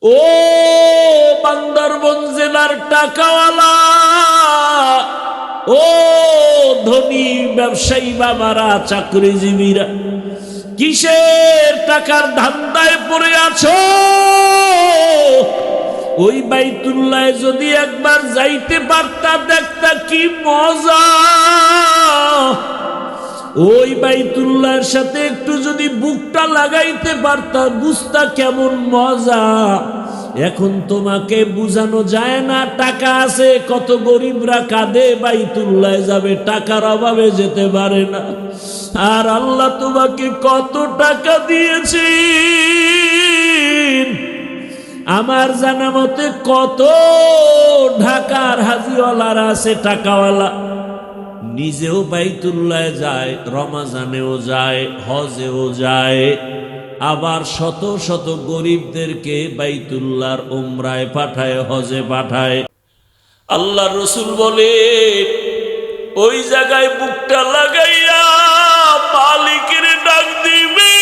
ও বান্দরবন জেলার টাকাওয়ালা, ও ধনী ব্যবসায়ী বাবারা, চাকরিজীবীরা, কিসের টাকার ধান্দায় পড়ে আছো? ওই বাইতুল্লাহ যদি একবার যাইতে পারতা, দেখতা কি মজা। ওই বাইতুল্লাহর সাথে একটু যদি বুকটা লাগাইতে পারতা, বুঝতা কেমন মজা। এখন তোমাকে বুঝানো যায় না। টাকা আছে, কত গরিবরা কাঁদে বাইতুল্লাহ যাবে, টাকার অভাবে যেতে পারে না। আর আল্লাহ তোমাকে কত টাকা দিয়েছে, আমার জানা মতে কত ঢাকার হাজিওয়ালারা আছে টাকাওয়ালা, নিজেও বাইতুল্লাহ যায়, রমাজানেও যায়, হজেও যায়, আবার শত শত গরিবদেরকে বাইতুল্লাহর উমরায় পাঠায়, হজে পাঠায়। আল্লাহ রসুল বলে, ওই জায়গায় বুকটা লাগাইয়া মালিকের ডাক দিবে,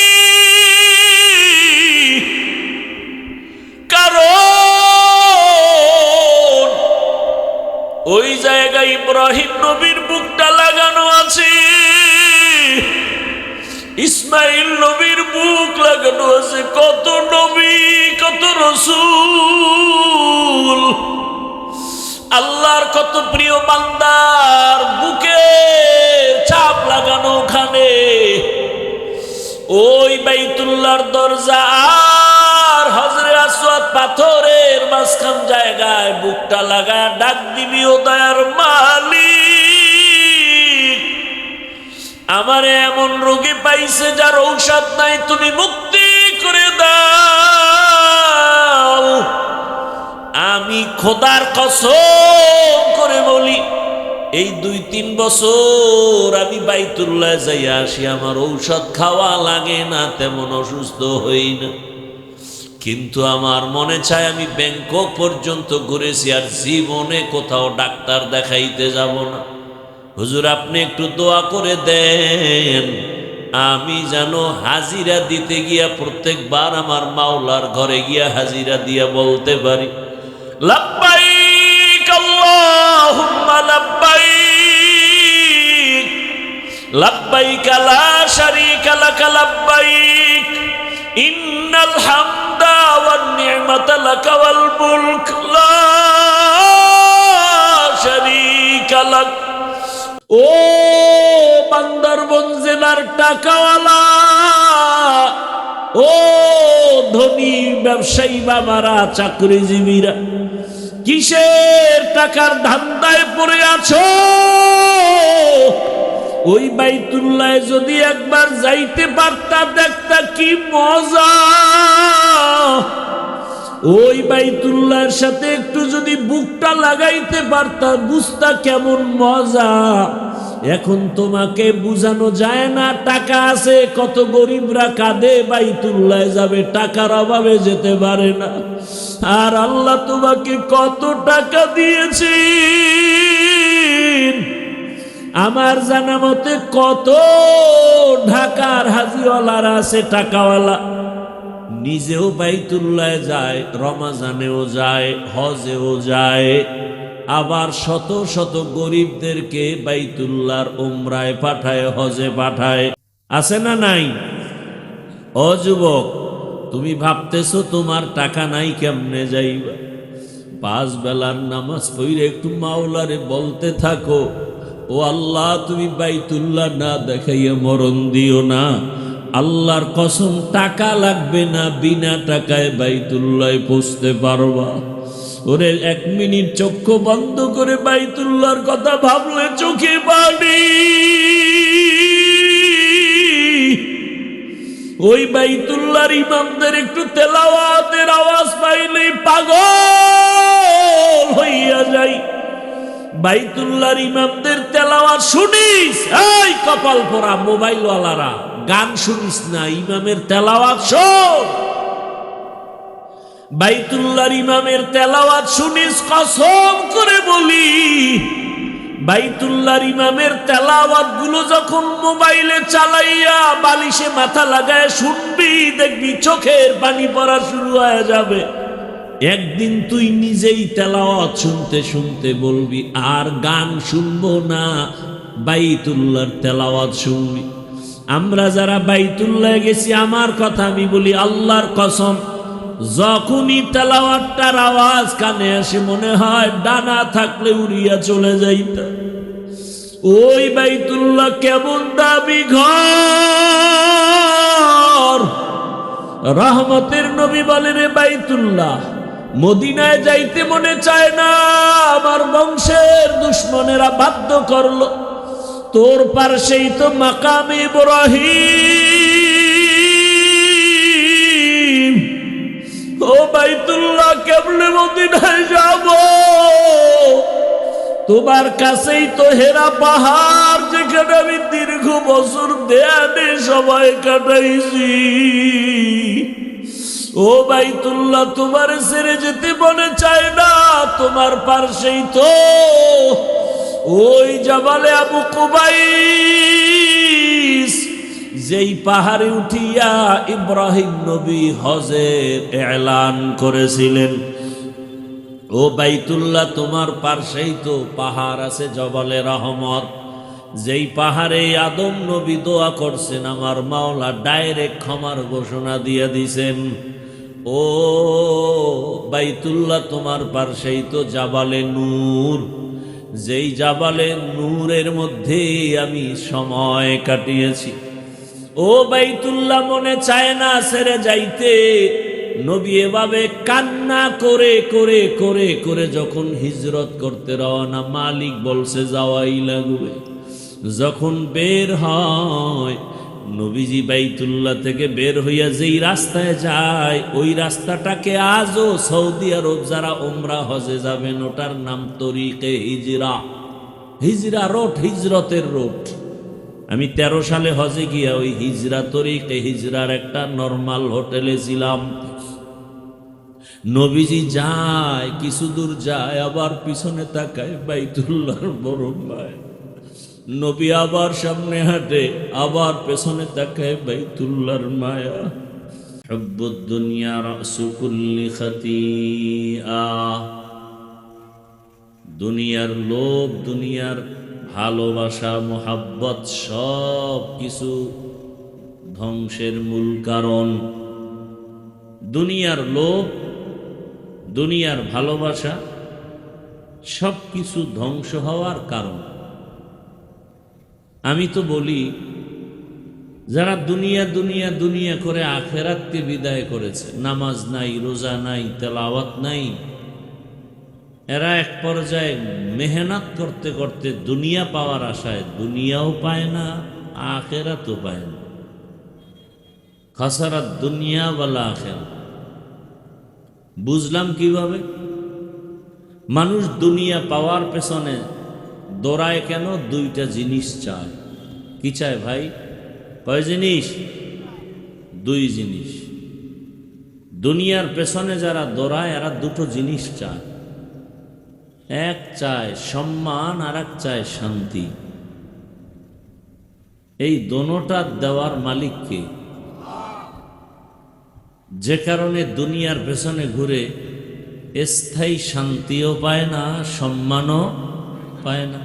কারণ ওই জায়গায় ইব্রাহিম নবীর বুকটা লাগানো আছে, ইসমাইল নবীর বুক লাগানো আছে, কত নবী, কত রসুল, আল্লাহর কত প্রিয় বান্দার বুকে ছাপ লাগানো ওখানে। ওই বাইতুল্লাহর দরজা আর হজরে আসওয়াদ পাথরের মাঝখান জায়গায় বুকটা লাগা ডাক দিবি, ও দয়ার মালিক, আমারে এমন রোগী পাইছে যার ঔষধ নাই, তুমি মুক্তি করে দাও। আমি খোদার কসম করে বলি, এই 2-3 বছর আমি বাইতুল্লাহ যাইয়া আসি, আমার ঔষধ খাওয়া লাগে না, তেমন অসুস্থ হই না। কিন্তু আমার মনে চায় আমি ব্যাংকক পর্যন্ত ঘুরেছি, আর জীবনে কোথাও ডাক্তার দেখাইতে যাব না। হুজুর আপনি একটু দোয়া করে দেন, আমি যেন হাজিরা দিতে গিয়া প্রত্যেকবার আমার মাওলার ঘরে গিয়া হাজিরা দিয়া বলতে পারি, লাব্বাইক আল্লাহুম্মা লাব্বাইক, লাব্বাইক লা শারীকা লাক লাব্বাইক, ইন্নাল হামদা ওয়ান নি'মাতা লাক ওয়াল মুলক লা শারীকা লাক। ও বান্দরবন জেলার টাকাওয়ালা, ও ধনী ব্যবসায়ী বাবারা, চাকরিজীবীরা, কিসের টাকার ধান্দায় পড়ে আছো? ওই বাইতুল্লাহ যদি একবার যাইতে পারতা, দেখতা কি মজা। ওই বাইতুল্লাহর সাথে একটু যদি বুকটা লাগাইতে পারতা, বুঝতা কেমন মজা। এখন তোমাকে বুঝানো যায় না। টাকা আছে, কত গরিবরা কাঁদে বাইতুল্লাহ যাবে, টাকার অভাবে যেতে পারে না। আর আল্লাহ তোমাকে কত টাকা দিয়েছে, আমার জানা মতে কত ঢাকার হাজিওয়ালারা আছে টাকাওয়ালা, নিজেও বাইতুল্লাহ যায়, রমাজানেও যায়, হজেও যায়, আবার শত শত গরিবদেরকে বাইতুল্লাহর উমরায় পাঠায়, হজে পাঠায়। আছে না নাই? ও যুবক, তুমি ভাবতেছো তোমার টাকা নাই, কেমনে যাইবা? 5 বেলার নামাজ পড়ে একটু মাওলারে বলতে থাকো, ও আল্লাহ তুমি বাইতুল্লাহ না দেখাইয়া মরণ দিও না। আল্লাহর কসম টাকা লাগবে না, বিনা টাকায় বাইতুল্লাহ পৌঁছতে পারবা। ওরে 1 মিনিট চক্ষু বন্ধ করে বাইতুল্লাহর কথা ভাবলে চোখে পানি। ওই বাইতুল্লাহর ইমামদের একটু তেলাওয়াতের আওয়াজ পাইলেই পাগল হইয়া যাই। বাইতুল্লাহর ইমামদের তেলাওয়াত শুনিস, এই কপাল পোড়া মোবাইলওয়ালারা, গান শুনিস না, ইমামের তেলাওয়াত শোন। বাইতুল্লাহর ইমামের তেলাওয়াত শুনিস, কসম করে বলি, বাইতুল্লাহর ইমামের তেলাওয়াত গুলো যখন মোবাইলে চালাইয়া বালিশে মাথা লাগায় শুনবি, দেখবি চোখের পানি পড়া শুরু হয়ে যাবে। একদিন তুই নিজেই তেলাওয়াত শুনতে শুনতে বলবি আর গান শুনবো না, বাইতুল্লাহর তেলাওয়াত শুনবি। আমরা যারা বাইতুল্লাহ গেছি, আমার কথা আমি বলি, আল্লাহর কসম, যখনই তেলাওয়াতটার আওয়াজ কানে আসে মনে হয় ডানা থাকলে উড়িয়া চলে যাইতা। ওই বাইতুল্লাহ কেমন দামি ঘর! রহমতের নবী বলেন, রে বাইতুল্লাহ, মদিনায় যাইতে মনে চায় না, আমার বংশের দুশ্মনেরা বাধ্য করলো। তোর পাশেই তো মাকামে ইব্রাহিম। ও বাইতুল্লাহ, কেমনে মদিনায় যাব? তোমার কাছেই তো হেরা পাহাড়, যেখানে আমি দীর্ঘ বছর দেয়ানে সময় কাটাইছি। ও বাইতুল্লাহ, তোমার ছেড়ে যেতে মনে চায় না, তোমার পাশেই তো ওই জাবালে আবু কুবাইস, যেই পাহাড়ে উঠিয়া ইব্রাহিম নবী হজের এলান করেছিলেন। ও বাইতুল্লাহ, তোমার পাশেই তো পাহাড় আছে জবালে রহমত, যেই পাহাড়ে আদম নবী দোয়া করছেন, আমার মাওলা ডাইরেক্ট ক্ষমার ঘোষণা দিয়ে দিছেন। ও বাইতুল্লাহ, তোমার পাশেই তো জাবালে নূর, যেই জাবালে নূরের মধ্যে আমি সময় কাটিয়েছি। ও বাইতুল্লাহ, মনে চায় না ছেড়ে যাইতে। নবী এভাবে কান্না করে করে করে করে যখন হিজরত করতে রওনা, মালিক বলছে যাওয়াই লাগবে। যখন বের হয়, নবীজি বাইতুল্লাহ থেকে বের হইয়া যেই রাস্তায় যায়, ওই রাস্তাটাকে আজও সৌদি আরব যারা উমরা হজে যাবেন, ওটার নাম তরিকে হিজরা। হিজরা রোড, হিজরতের রোড। আমি 13 সালে হজে গিয়া ওই হিজরা তরিকে হিজরার একটা নরমাল হোটেলে ছিলাম। নবীজি যায়, কিছু দূর যায়, আবার পিছনে তাকায়, বাইতুল্লাহর বড় ভাই। নবী আবার সামনে হাঁটে, আবার পেছনে তাকায়, বাইতুল্লাহর মায়া। হুব্বুদ দুনিয়া রাসু কুল্লি খাতিয়া। দুনিয়ার লোভ, দুনিয়ার ভালোবাসা, মোহাব্বত, সব কিছু ধ্বংসের মূল কারণ। দুনিয়ার লোভ, দুনিয়ার ভালোবাসা, সব কিছু ধ্বংস হওয়ার কারণ। আমি তো বলি, যারা দুনিয়া দুনিয়া দুনিয়া করে আখেরাতকে বিদায় করেছে, নামাজ নাই, রোজা নাই, তেলাওয়াত নাই, এরা এক পর্যায়ে মেহনত করতে করতে দুনিয়া পাওয়ার আশায় দুনিয়াও পায় না, আখেরাতও পায় না। খাসারাত দুনিয়া ওয়াল আখিরাত। বুঝলাম কিভাবে? মানুষ দুনিয়া পাওয়ার পেছনে দৌড়ায় কেন? দুইটা জিনিস চায়। কি চায় ভাই? কয় জিনিস? দুই জিনিস। দুনিয়ার পেছনে যারা দৌড়ায়, এরা দুটো জিনিস চায়। এক চায় সম্মান, আর এক চায় শান্তি। এই দোনোটা দেওয়ার মালিক কে? যে কারণে দুনিয়ার পেছনে ঘুরে স্থায়ী শান্তিও পায় না, সম্মানও পায় না।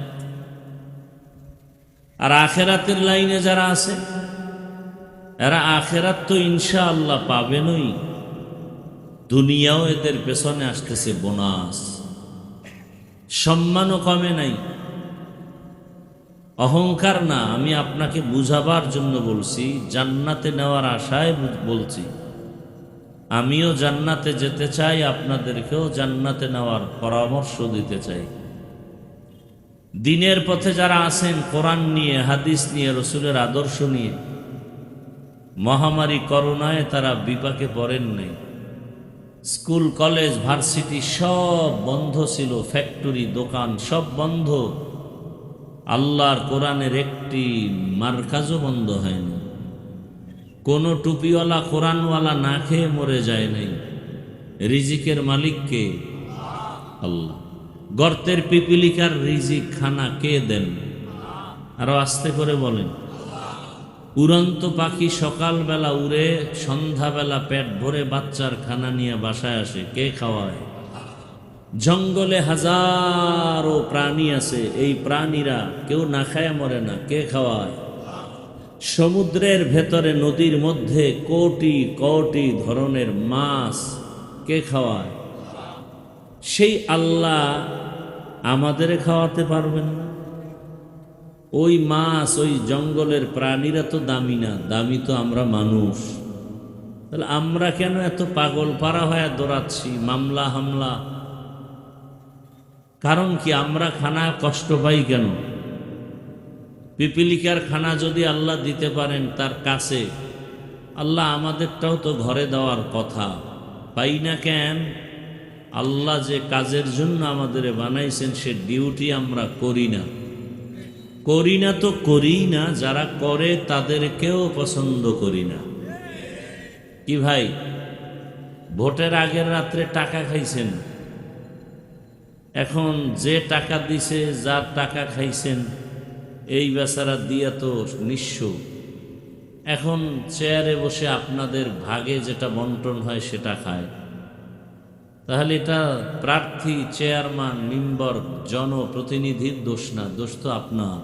আর আখেরাতের লাইনে যারা আছে, এরা আখেরাত তো ইনশাআল্লাহ পাবেনই, দুনিয়াও এদের পেছনে আসতেছে বোনাস। সম্মানও কমে নাই। অহংকার না, আমি আপনাকে বুঝাবার জন্য বলছি, জান্নাতে নেওয়ার আশায় বলছি। আমিও জান্নাতে যেতে চাই, আপনাদেরকেও জান্নাতে নেওয়ার পরামর্শ দিতে চাই। দিনের পথে যারা আছেন, কোরআন নিয়ে, হাদিস নিয়ে, রসুলের আদর্শ নিয়ে, মহামারী করোনায় তারা বিপাকে পড়েন নাই। স্কুল, কলেজ, ভার্সিটি সব বন্ধ ছিল, ফ্যাক্টরি, দোকান সব বন্ধ। আল্লাহর কোরআনের একটি মার্কাজও বন্ধ হয়নি। কোনো টুপিওয়ালা, কোরআনওয়ালা না খেয়ে মরে যায় নাই। রিজিকের মালিক কে? আল্লাহ। গর্তের পিপিলিকার রিজিক খানা কে দেন? আরো আস্তে করে বলেন। উড়ন্ত পাখি সকালবেলা উড়ে সন্ধ্যাবেলা পেট ভরে বাচ্চার খানা নিয়ে বাসায় আসে, কে খাওয়ায়? জঙ্গলে হাজারো প্রাণী আছে, এই প্রাণীরা কেউ না খায় মরে না, কে খাওয়ায়? সমুদ্রের ভেতরে নদীর মধ্যে কোটি কোটি ধরনের মাছ, কে খাওয়ায়? সেই আল্লাহ আমাদের খাওয়াতে পারবেন না? ওই মাছ, ওই জঙ্গলের প্রাণীরা তো দামি না, দামি তো আমরা মানুষ। তাহলে আমরা কেন এত পাগল পারা হয়ে দৌড়াচ্ছি, মামলা হামলা? কারণ কি? আমরা খানা কষ্ট পাই কেন? পিপিলিকার খানা যদি আল্লাহ দিতে পারেন তার কাছে, আল্লাহ আমাদেরটাও তো ঘরে দেওয়ার কথা, পাই না কেন? আল্লাহ যে কাজের জন্য আমাদের বানাইছেন সে ডিউটি আমরা করি না। করি না তো করি না, যারা করে তাদেরকেও পছন্দ করি না। কি ভাই, ভোটের আগের রাত্রে টাকা খাইছেন, এখন যে টাকা দিছে, যার টাকা খাইছেন, এই বেচারা দিয়া তো নিঃস্ব। এখন চেয়ারে বসে আপনাদের ভাগে যেটা বন্টন হয় সেটা খায়। তাহলে এটা প্রার্থী, চেয়ারম্যান, মেম্বার, জনপ্রতিনিধির দোষ না, দোষ তো আপনার।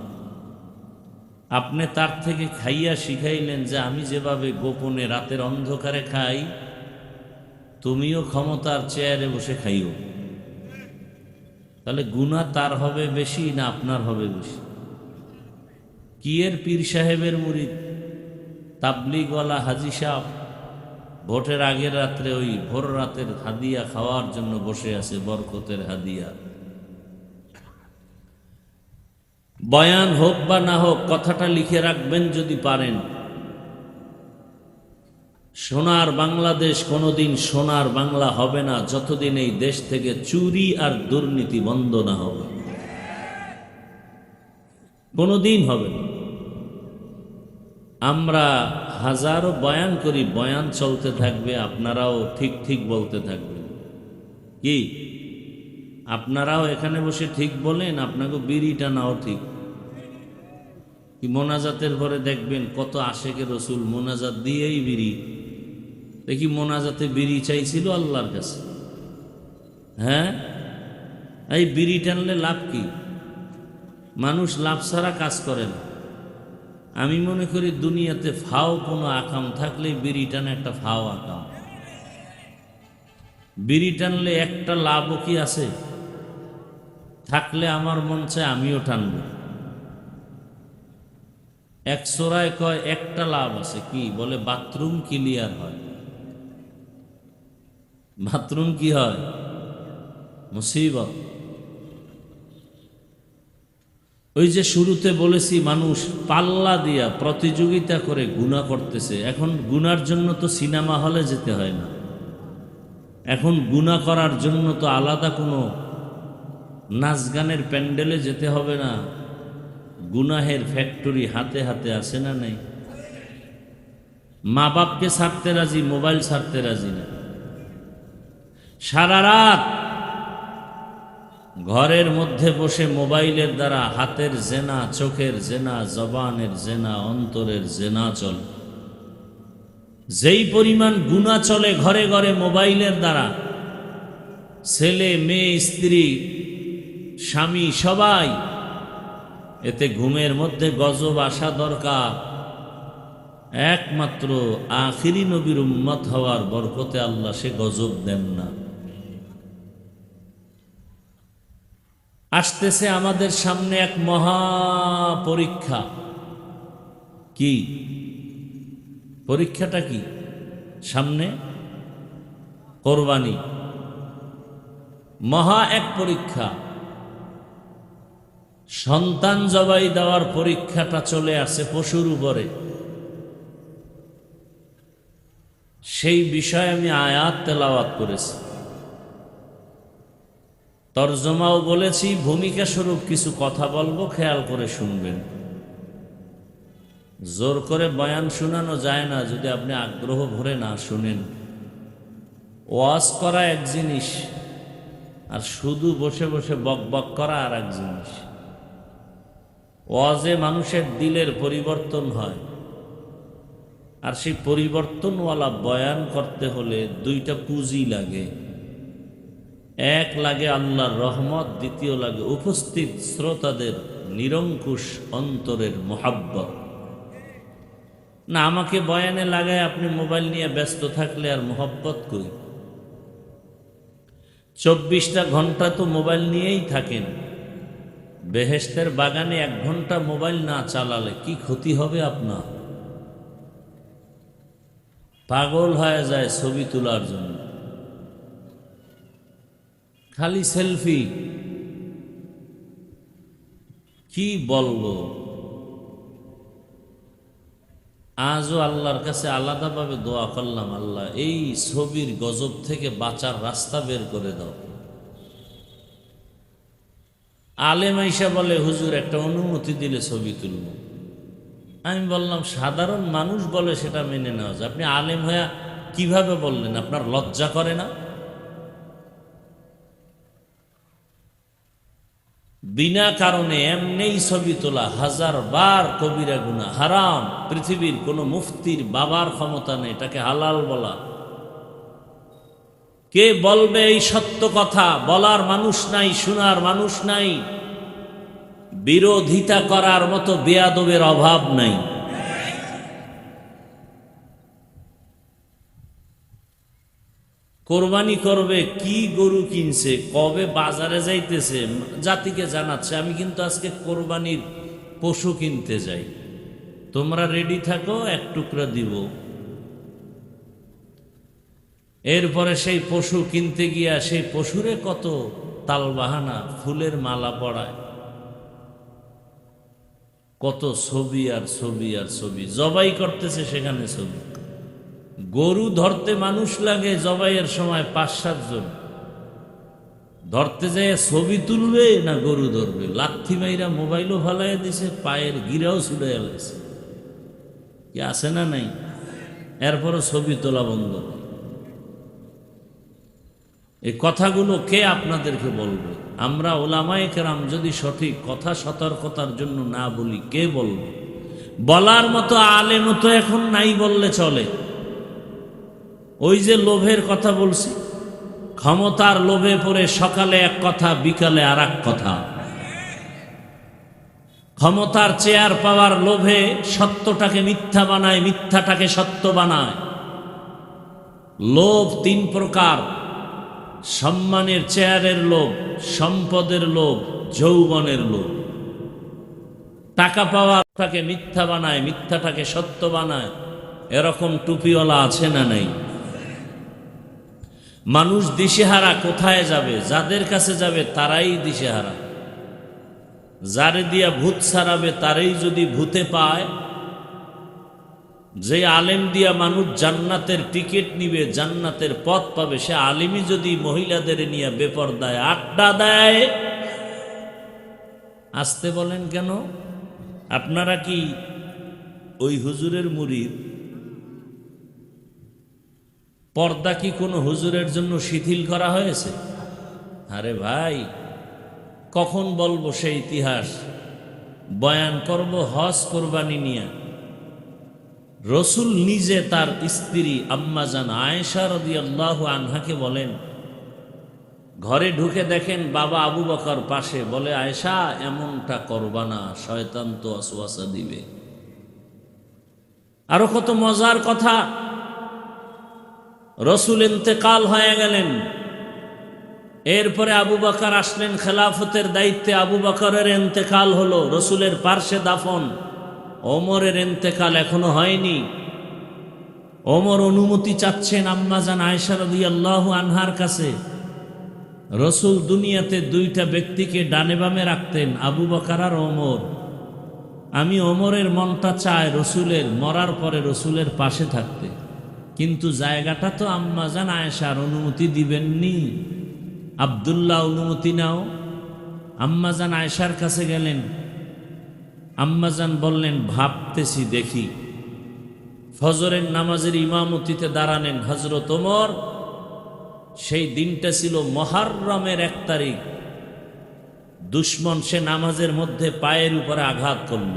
আপনি তার থেকে খাইয়া শিখাইলেন যে আমি যেভাবে গোপনে রাতের অন্ধকারে খাই, তুমিও ক্ষমতার চেয়ারে বসে খাইও। তাহলে গুনাহ তার হবে বেশি না আপনার হবে বেশি? কি এর পীর সাহেবের মুরিদ, তাবলিগওয়ালা হাজি সাহেব ভোটের আগের রাত্রে ওই ভোর রাতের হাদিয়া খাওয়ার জন্য বসে আছে, বরকতের হাদিয়া। বয়ান হোক বা না হোক, কথাটা লিখে রাখবেন যদি পারেন। সোনার বাংলাদেশ কোনোদিন সোনার বাংলা হবে না যতদিন এই দেশ থেকে চুরি আর দুর্নীতি বন্ধ না হবে, কোনোদিন হবে না। আমরা হাজারো বয়ান করি, বয়ান চলতে থাকবে, আপনারাও ঠিক ঠিক বলতে থাকবেন। কি আপনারাও এখানে বসে ঠিক বলেন, আপনাকে বিড়ি টানাও ঠিক। কি মোনাজাতের পরে দেখবেন কত আশেকে রসুল মোনাজাত দিয়েই বিড়ি। দেখি মোনাজাতে বিড়ি চাইছিল আল্লাহর কাছে? হ্যাঁ, এই বিড়ি টানলে লাভ কি? মানুষ লাভ ছাড়া কাজ করে না। আমি মনে করি দুনিয়াতে ফাও কোনো আকাম থাকলে বিড়ি টানে একটা ফাও আকাম। বিড়ি টানলে একটা লাভও কি আছে? থাকলে আমার মন চায় আমিও টানব। এক সোরায় কয় একটা লাভ আছে, কি বলে? বাথরুম ক্লিয়ার হয়। বাথরুম কি হয়? মুসিবত। ওই যে শুরুতে বলেছি, মানুষ পাল্লা দিয়া প্রতিযোগিতা করে গুনাহ করতেছে। এখন গুনার জন্য তো সিনেমা হলে যেতে হয় না, এখন গুনাহ করার জন্য তো আলাদা কোনো নাচ গানের প্যান্ডেলে যেতে হবে না। গুনাহের ফ্যাক্টরি হাতে হাতে আছে না নেই? মা বাপকে ছাড়তে রাজি, মোবাইল ছাড়তে রাজি না। সারা রাত ঘরের মধ্যে বসে মোবাইলের দ্বারা হাতের জেনা, চোখের জেনা, জবানের জেনা, অন্তরের জেনা চলে। যেই পরিমাণ গুনাহ চলে ঘরে ঘরে মোবাইলের দ্বারা, ছেলে মেয়ে, স্ত্রী, স্বামী, সবাই। এতে ঘুমের মধ্যে গজব আসা দরকার। একমাত্র আখিরি নবীর উম্মত হওয়ার বরকতে আল্লাহ সে গজব দেন না। আসতেছে আমাদের সামনে এক মহা পরীক্ষা। কি পরীক্ষাটা? কি সামনে? কোরবানি। মহা এক পরীক্ষা। সন্তান জবাই দেওয়ার পরীক্ষাটা চলে আসে পশুর উপরে। সেই বিষয়ে আমি আয়াত তেলাওয়াত করেছি, তরজমাও বলেছি, ভূমিকা স্বরূপ কিছু কথা বলবো, খেয়াল করে শুনবেন। জোর করে বয়ান শোনানো যায় না যদি আপনি আগ্রহ ভরে না শুনেন। ওয়াজ করা এক জিনিস, আর শুধু বসে বসে বক বক করা আর এক জিনিস। ওয়াজে মানুষের দিলের পরিবর্তন হয়, আর সেই পরিবর্তনওয়ালা বয়ান করতে হলে দুইটা পুঁজি লাগে। এক লাগে আল্লাহর রহমত, দ্বিতীয় লাগে উপস্থিত শ্রোতাদের নিরঙ্কুশ অন্তরের মোহাব্বত। না, আমাকে বয়ানে লাগায় আপনি মোবাইল নিয়ে ব্যস্ত থাকলে আর মোহাব্বত কই? 24টা ঘন্টা তো মোবাইল নিয়েই থাকেন। বেহেশতের বাগানে 1 ঘন্টা মোবাইল না চালালে কি ক্ষতি হবে আপনার? পাগল হয়ে যায় ছবি তোলার জন্য, খালি সেলফি। কি বলবো, আজও আল্লাহর কাছে আলাদাভাবে দোয়া করলাম, আল্লাহ এই ছবির গজব থেকে বাঁচার রাস্তা বের করে দাও। আলেম আইসা বলে, হুজুর একটা অনুমতি দিলে ছবি তুলব। আমি বললাম, সাধারণ মানুষ বলে সেটা মেনে নেওয়া যায়, আপনি আলেম হইয়া কিভাবে বললেন? আপনার লজ্জা করে না? বিনা কারণে এমনিই ছবি তোলা 1000 বার কবিরা গুনাহ, হারাম। পৃথিবীর কোনো মুফতির বাবার ক্ষমতা নেই এটাকে হালাল বলা। কে বলবে এই সত্য কথা? বলার মানুষ নাই, শোনার মানুষ নাই, বিরোধিতা করার মতো বেয়াদবের অভাব নাই। কোরবানি করবে, কি গরু কিনছে, কবে বাজারে যাইতেছে, জাতিকে জানাচ্ছে আমি কিন্তু আজকে কোরবানির পশু কিনতে যাই, তোমরা রেডি থাকো, 1 টুকরা দিব। এরপরে সেই পশু কিনতে গিয়া সেই পশুরে কত তালবাহানা, ফুলের মালা পড়ায়, কত ছবি আর ছবি আর ছবি, জবাই করতেছে সেখানে ছবি। গরু ধরতে মানুষ লাগে জবাইয়ের সময় 5-7 জন, ধরতে যায় ছবি তুলবে না গরু ধরবে। লাথি মাইরা মোবাইলও ফালাইয়া দিছে, পায়ের গিরাও ছুড়ে এলাইছে। কি আছে না নাই? এরপরও ছবি তোলা বন্ধ। এই কথাগুলো কে আপনাদেরকে বলবে? আমরা ওলামায়ে কেরাম যদি সঠিক কথা সতর্কতার জন্য না বলি, কে বলবে? বলার মতো আলেম তো এখন নাই বললে চলে। ওই যে লোভের কথা বলছি, ক্ষমতার লোভে পড়ে সকালে এক কথা, বিকালে আর এক কথা। ক্ষমতার চেয়ার পাওয়ার লোভে সত্যটাকে মিথ্যা বানায়, মিথ্যাটাকে সত্য বানায়। লোভ 3 প্রকার: সম্মানের চেয়ারের লোভ, সম্পদের লোভ, যৌবনের লোভ। টাকা পাওয়ারটাকে মিথ্যা বানায়, মিথ্যাটাকে সত্য বানায়। এরকম টুপিওয়ালা আছে না নাই? মানুষ দিশেহারা কোথায় যাবে? যাদের কাছে যাবে তারাই দিশেহারা। যারে দিয়া ভূত ছাড়াবে তারাই যদি ভূতে পায়। যে আলেম দিয়া মানুষ জান্নাতের টিকিট নিবে, জান্নাতের পথ পাবে, সে আলেমই যদি মহিলাদের নিয়ে বেপরদায় আড্ডা দেয়। আসতে বলেন কেন? আপনারা কি ওই হুজুরের মুরিদ? পর্দা কি কোনো হুজুরের জন্য শিথিল করা হয়েছে? আরে ভাই, কখন বলবো সেই ইতিহাস? বয়ান করব হজ কোরবানি নিয়ে। রসুল নিজে তার স্ত্রী আম্মাজান আয়েশা রাদিয়াল্লাহু আনহাকে বলেন, ঘরে ঢুকে দেখেন বাবা আবু বকর পাশে, বলে, আয়েশা এমনটা করবা না, শয়তান তো ওয়াসওয়াসা দিবে। আরো কত মজার কথা। রসুল ইন্তেকাল হয়ে গেলেন, এরপরে আবু বকর আসলেন খেলাফতের দায়িত্বে। আবু বকরের ইন্তেকাল হলো, রসুলের পার্শ্বে দাফন। ওমরের ইন্তেকাল এখনো হয়নি। ওমর অনুমতি চাচ্ছেন আম্মাজান আয়েশা রাদিয়াল্লাহু আনহার কাছে। রসুল দুনিয়াতে 2টা ব্যক্তিকে ডানে বামে রাখতেন, আবু বকর আর ওমর। আমি ওমরের মনটা চায় রসুলের মরার পরে রসুলের পাশে থাকতে, কিন্তু জায়গাটা তো আম্মাজান আয়েশার, অনুমতি দিবেননি। আব্দুল্লাহ, অনুমতি নাও। আম্মাজান আয়েশার কাছে গেলেন। আম্মাজান বললেন, ভাবতেছি দেখি। ফজরের নামাজের ইমামতিতে দাঁড়ালেন হযরত ওমর। সেই দিনটা ছিল মুহররমের 1 তারিখ। দুশ্মন সে নামাজের মধ্যে পায়ের উপরে আঘাত করল।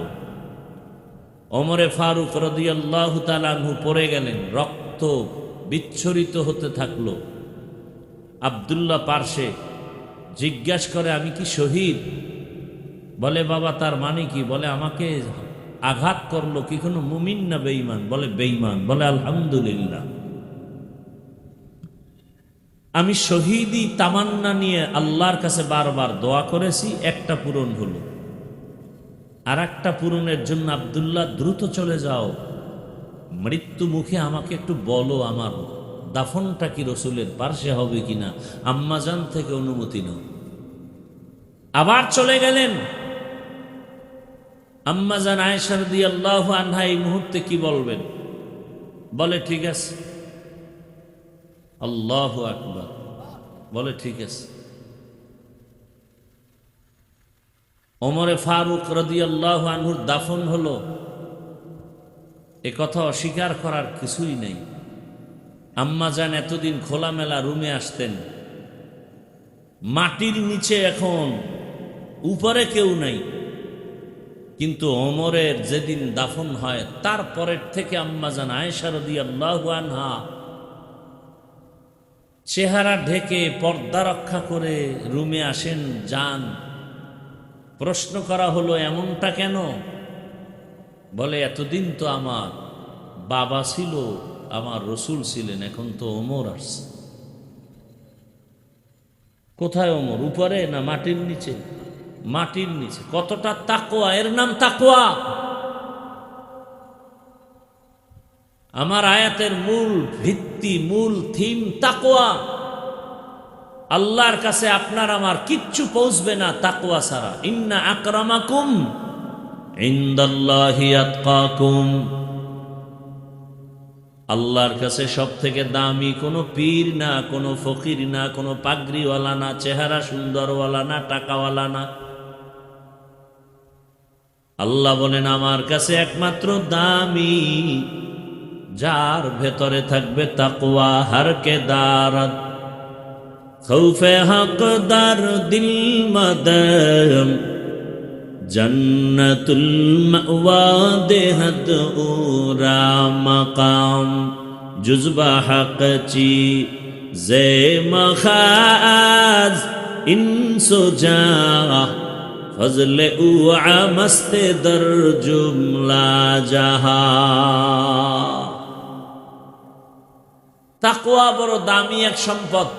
ওমরে ফারুক রাদিয়াল্লাহু তাআলা আনহু পড়ে গেলেন, রক্ত বিচ্ছরিত হতে থাকলো। আব্দুল্লাহ পার্শ্বে জিজ্ঞাসা করে, আমি কি শহীদ? বলে, বাবা তার মানে কি? বলে, আমাকে আঘাত করলো কি কোনো মুমিন না বেঈমান? বলে, বেঈমান। বলে, আলহামদুলিল্লাহ, আমি শহীদি তামান্না নিয়ে আল্লাহর কাছে বারবার দোয়া করেছি, একটা পূরণ হলো। আর একটা পূরণের জন্য আব্দুল্লাহ দ্রুত চলে যাও, মৃত্যু মুখে আমাকে একটু বলো আমার দাফনটা কি রসুলের পার্শ্বে হবে কিনা, আম্মাজান থেকে অনুমতি নাও। আবার চলে গেলেন। আম্মাজান আয়েশা রাদিয়াল্লাহু আনহা এই মুহূর্তে কি বলবেন? বলে, ঠিক আছে। আল্লাহু আকবার। বলে, ঠিক আছে। ওমরে ফারুক রাদিয়াল্লাহু আনহুর দাফন হলো, এ কথা অস্বীকার করার কিছুই নেই। আম্মাজান এতদিন খোলামেলা রুমে আসতেন, মাটির নিচে এখন, উপরে কেউ নাই। কিন্তু ওমরের যেদিন দাফন হয় তারপরের থেকে আম্মাজান আয়েশা রাদিয়াল্লাহু আনহা চেহারা ঢেকে পর্দা রক্ষা করে রুমে আসেন, যান। প্রশ্ন করা হলো, এমনটা কেন? বলে, এতদিন তো আমার বাবা ছিল, আমার রসুল ছিলেন, এখন তো ওমর আসছে। কোথায় ওমর? উপরে না মাটির নিচে? মাটির নিচে। কতটা তাকওয়া! এর নাম তাকওয়া। আমার আয়াতের মূল ভিত্তি, মূল থিম তাকওয়া। আল্লাহর কাছে আপনার আমার কিচ্ছু পৌঁছবে না তাকওয়া ছাড়া। ইন্না আকরামাকুম ইনদাল্লাহি আতকাকুম। আল্লাহর কাছে সব থেকে দামি কোনো পীর না, কোনো ফকির না, কোনো পাগড়িওয়ালা না, চেহারা সুন্দরওয়ালা না, টাকাওয়ালা না। আল্লাহ বলেন, আমার কাছে একমাত্র দামি যার ভেতরে থাকবে তাকওয়া। হর কে দারত খৌফে হকদার দিল মদম জন্নতুল মাওয়া দেহত উরা মকাম জুজবা হক চি জে মখাজ ইনসুজা ফজলে উআ মস্তে দর জুমলা জাহা। তাকওয়া বড় দামি এক সম্পদ।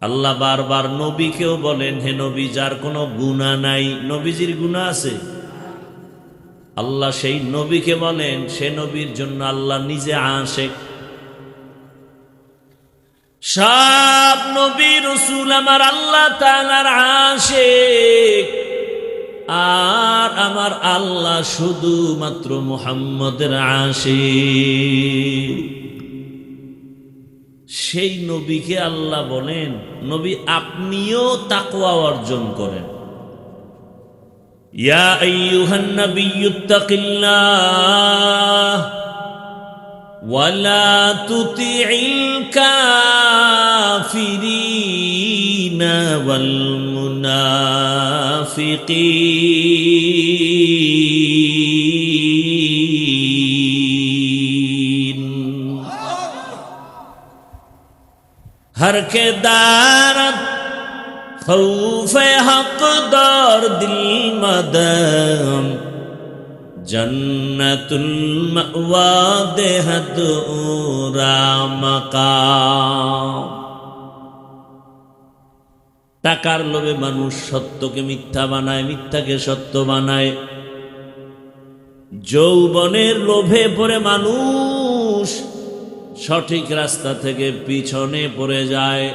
আল্লাহ বারবার নবীকেও বলেন, হে নবী, যার কোনো গুনাহ নাই। নবীজির গুনাহ আছে? আল্লাহ সেই নবীকে বলেন, সে নবীর জন্য আল্লাহ নিজে আশিক। সব নবী রাসূল আমার আল্লাহ তাআলার আশিক, আর আমার আল্লাহ শুধুমাত্র মুহাম্মদের আশিক। সেই নবীকে আল্লাহ বলেন, নবী আপনিও তাকওয়া অর্জন করেন। ইয়া আইয়ুহান নাবিয়্যুত্তাকিল্লাহ ওয়ালা তুতিইল কাফিরিনা ওয়াল মুনাফিকিন। हर के दारत खौफे हकदार दिल मदम जन्नतुल मअवा देहत उरा मकाम। টাকার লোভে মানুষ সত্যকে মিথ্যা বানায়, মিথ্যাকে সত্য বানায়। যৌবনের লোভে পড়ে মানুষ সঠিক রাস্তা থেকে পিছনে পড়ে যায়।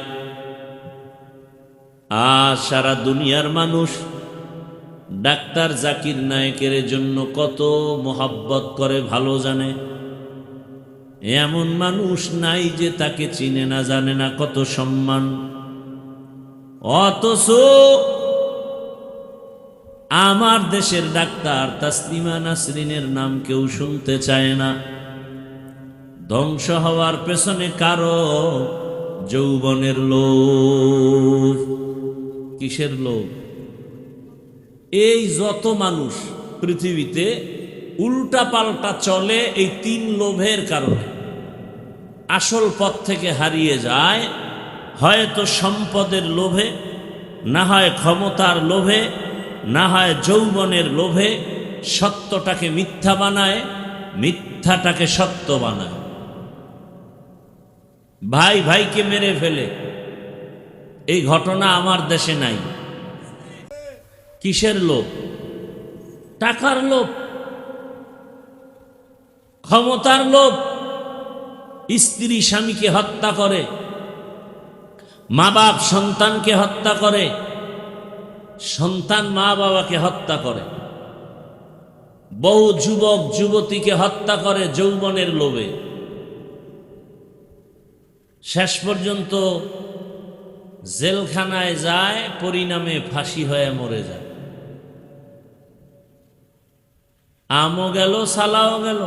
আর সারা দুনিয়ার মানুষ ডাক্তার জাকির নায়েকের জন্য কত মোহাব্বত করে ভালো জানে। এমন মানুষ নাই যে তাকে চিনে না, জানে না কত সম্মান। অথচ আমার দেশের ডাক্তার তাসলিমা নাসরিনের নাম কেউ শুনতে চায় না। ধ্বংস হওয়ার পেছনে কারো যৌবনের লোভ। কিসের লোভ? এই যত মানুষ পৃথিবীতে উল্টা পাল্টা চলে এই তিন লোভের কারণে। আসল পথ থেকে হারিয়ে যায়, হয়তো সম্পদের লোভে, না হয় ক্ষমতার লোভে, না হয় যৌবনের লোভে। সত্যটাকে মিথ্যা বানায়, মিথ্যাটাকে সত্য বানায়। ভাই ভাইকে মেরে ফেলে, এই ঘটনা আমার দেশে নাই। কিসের লোভ? টাকার লোভ, ক্ষমতার লোভ। স্ত্রী স্বামীকে হত্যা করে, মা বাপ সন্তানকে হত্যা করে, সন্তান মা বাবাকে হত্যা করে, বহু যুবক যুবতীকে হত্যা করে যৌবনের লোভে। শেষ পর্যন্ত জেলখানায় যায়, পরিণামে ফাঁসি হয়ে মরে যায়। আমও গেল, সালাও গেল।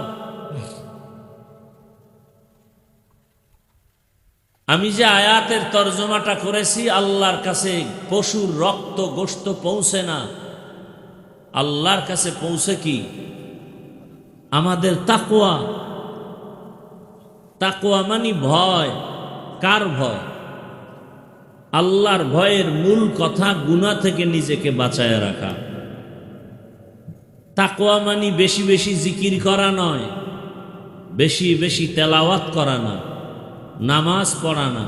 আমি যে আয়াতের তর্জমাটা করেছি, আল্লাহর কাছে পশুর রক্ত গোশত পৌঁছে না, আল্লাহর কাছে পৌঁছে কি? আমাদের তাকওয়া। তাকওয়া মানে ভয়। কার ভয়? আল্লাহর ভয়ের মূল কথা গুনাহ থেকে নিজেকে বাঁচায় রাখা। তাকওয়া মানে বেশি বেশি জিকির করা নয়, বেশি বেশি তেলাওয়াত করা না, নামাজ পড়া না।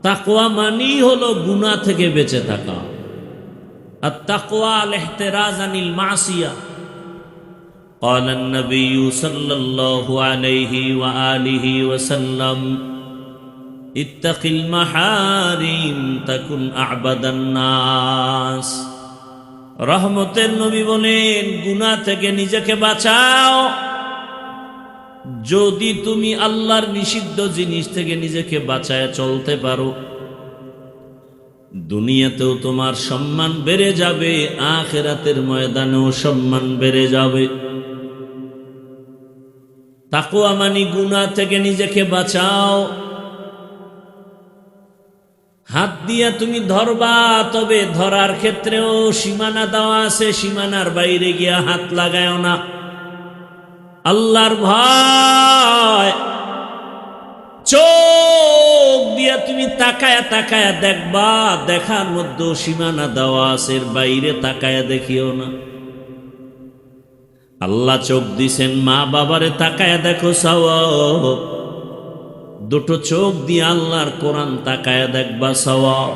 তাকওয়া মানেই হলো গুনাহ থেকে বেঁচে থাকা। আর তাকওয়া আল-ইহতিরাজ আনিল মাসিয়া। قال النبي صلى الله عليه وآله وسلم اتق المحارم تكن أعبد الناس। রহমতের নবী বলেন, গুনাহ থেকে নিজেকে বাঁচাও। যদি তুমি আল্লাহর নিষিদ্ধ জিনিস থেকে নিজেকে বাঁচায় চলতে পারো, দুনিয়াতেও তোমার সম্মান বেড়ে যাবে, আখিরাতের ময়দানেও সম্মান বেড়ে যাবে। তাকওয়া মানে গুনাহ থেকে নিজেকে বাঁচাও। হাত দিয়া তুমি ধরবা, তবে ধরার ক্ষেত্রেও সীমানা দেওয়া আছে, সীমানার বাইরে গিয়া হাত লাগায়ও না। আল্লাহর ভয়। চোখ দিয়া তুমি তাকায়া তাকায়া দেখবা, দেখার মধ্যে সীমানা দেওয়া আছে, এর বাইরে তাকায়া দেখিও না। আল্লাহ চোখ দিছেন, মা বাবারে তাকায়া দেখো সওয়াব। দুটো চোখ দিয়ে আল্লাহর কোরআন তাকায়া দেখবা সওয়াব।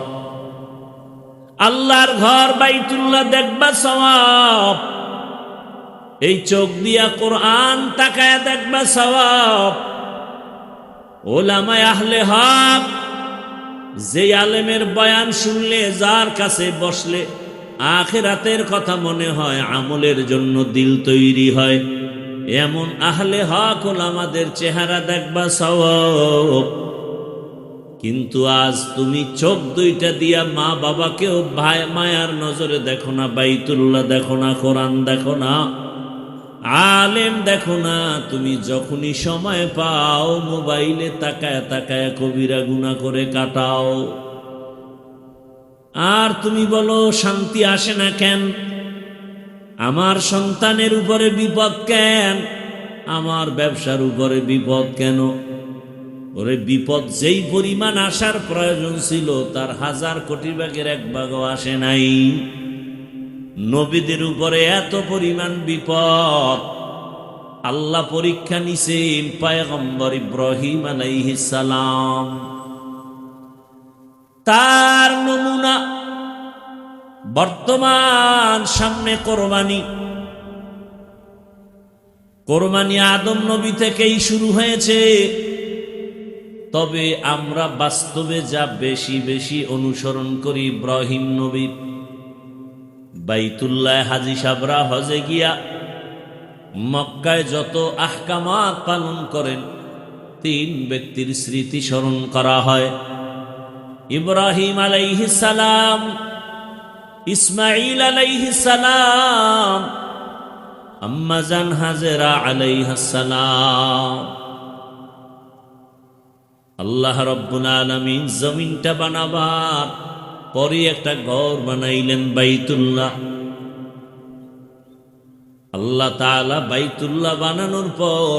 আল্লাহর ঘর বাইতুল্লাহ দেখবা সওয়াব। এই চোখ দিয়া কোরআন তাকায়া দেখবা সওয়াব। উলামায়ে আহলে হক, যে আলেমের বয়ান শুনলে, যার কাছে বসলে আখিরাতের কথা মনে হয়, আমলের জন্য দিল তৈরি হয়, এমন আহলে হক ওলামাদের চেহারা দেখবা সওয়াব। কিন্তু আজ তুমি চোখ দুইটা দিয়া মা বাবাকেও ভাই মায়ার নজরে দেখো না, বাইতুল্লাহ দেখো না, কোরআন দেখো না, আলেম দেখো না। তুমি যখনই সময় পাও মোবাইলে তাকায় তাকায় কবিরা গুনাহ করে কাটাও। আর তুমি বলো শান্তি আসে না কেন? আমার সন্তানের উপরে বিপদ কেন? আমার ব্যবসার উপরে বিপদ কেন? ওরে বিপদ যেই পরিমাণ আসার প্রয়োজন ছিল, তার 1000 কোটি ভাগের 1 ভাগও আসে নাই। নবীদের উপরে এত পরিমাণ বিপদ। আল্লাহ পরীক্ষা নিছেন পয়গম্বর ইব্রাহিম আলাইহিস সালাম। তার নমুনা বর্তমান সামনে কোরবানি। কোরবানি আদম নবী থেকেই শুরু হয়েছে, তবে আমরা বাস্তবে যা বেশি বেশি অনুসরণ করি ইব্রাহিম নবী। বাইতুল্লাহ হাজী সাবরা হজে গিয়া মক্কায় যত আহকামাত পালন করেন, 3 ব্যক্তির স্মৃতি স্মরণ করা হয়। ইব্রাহিম আলাইহিস সালাম, ইসমাঈল আলাইহিস সালাম, আম্মা জান হাজেরা আলাইহাস সালাম। আল্লাহ রাব্বুল আলামিন জমিনটা বানাবার পরে একটা ঘর বানাইলেন বাইতুল্লাহ। আল্লাহ তাআলা বাইতুল্লাহ বানানোর পর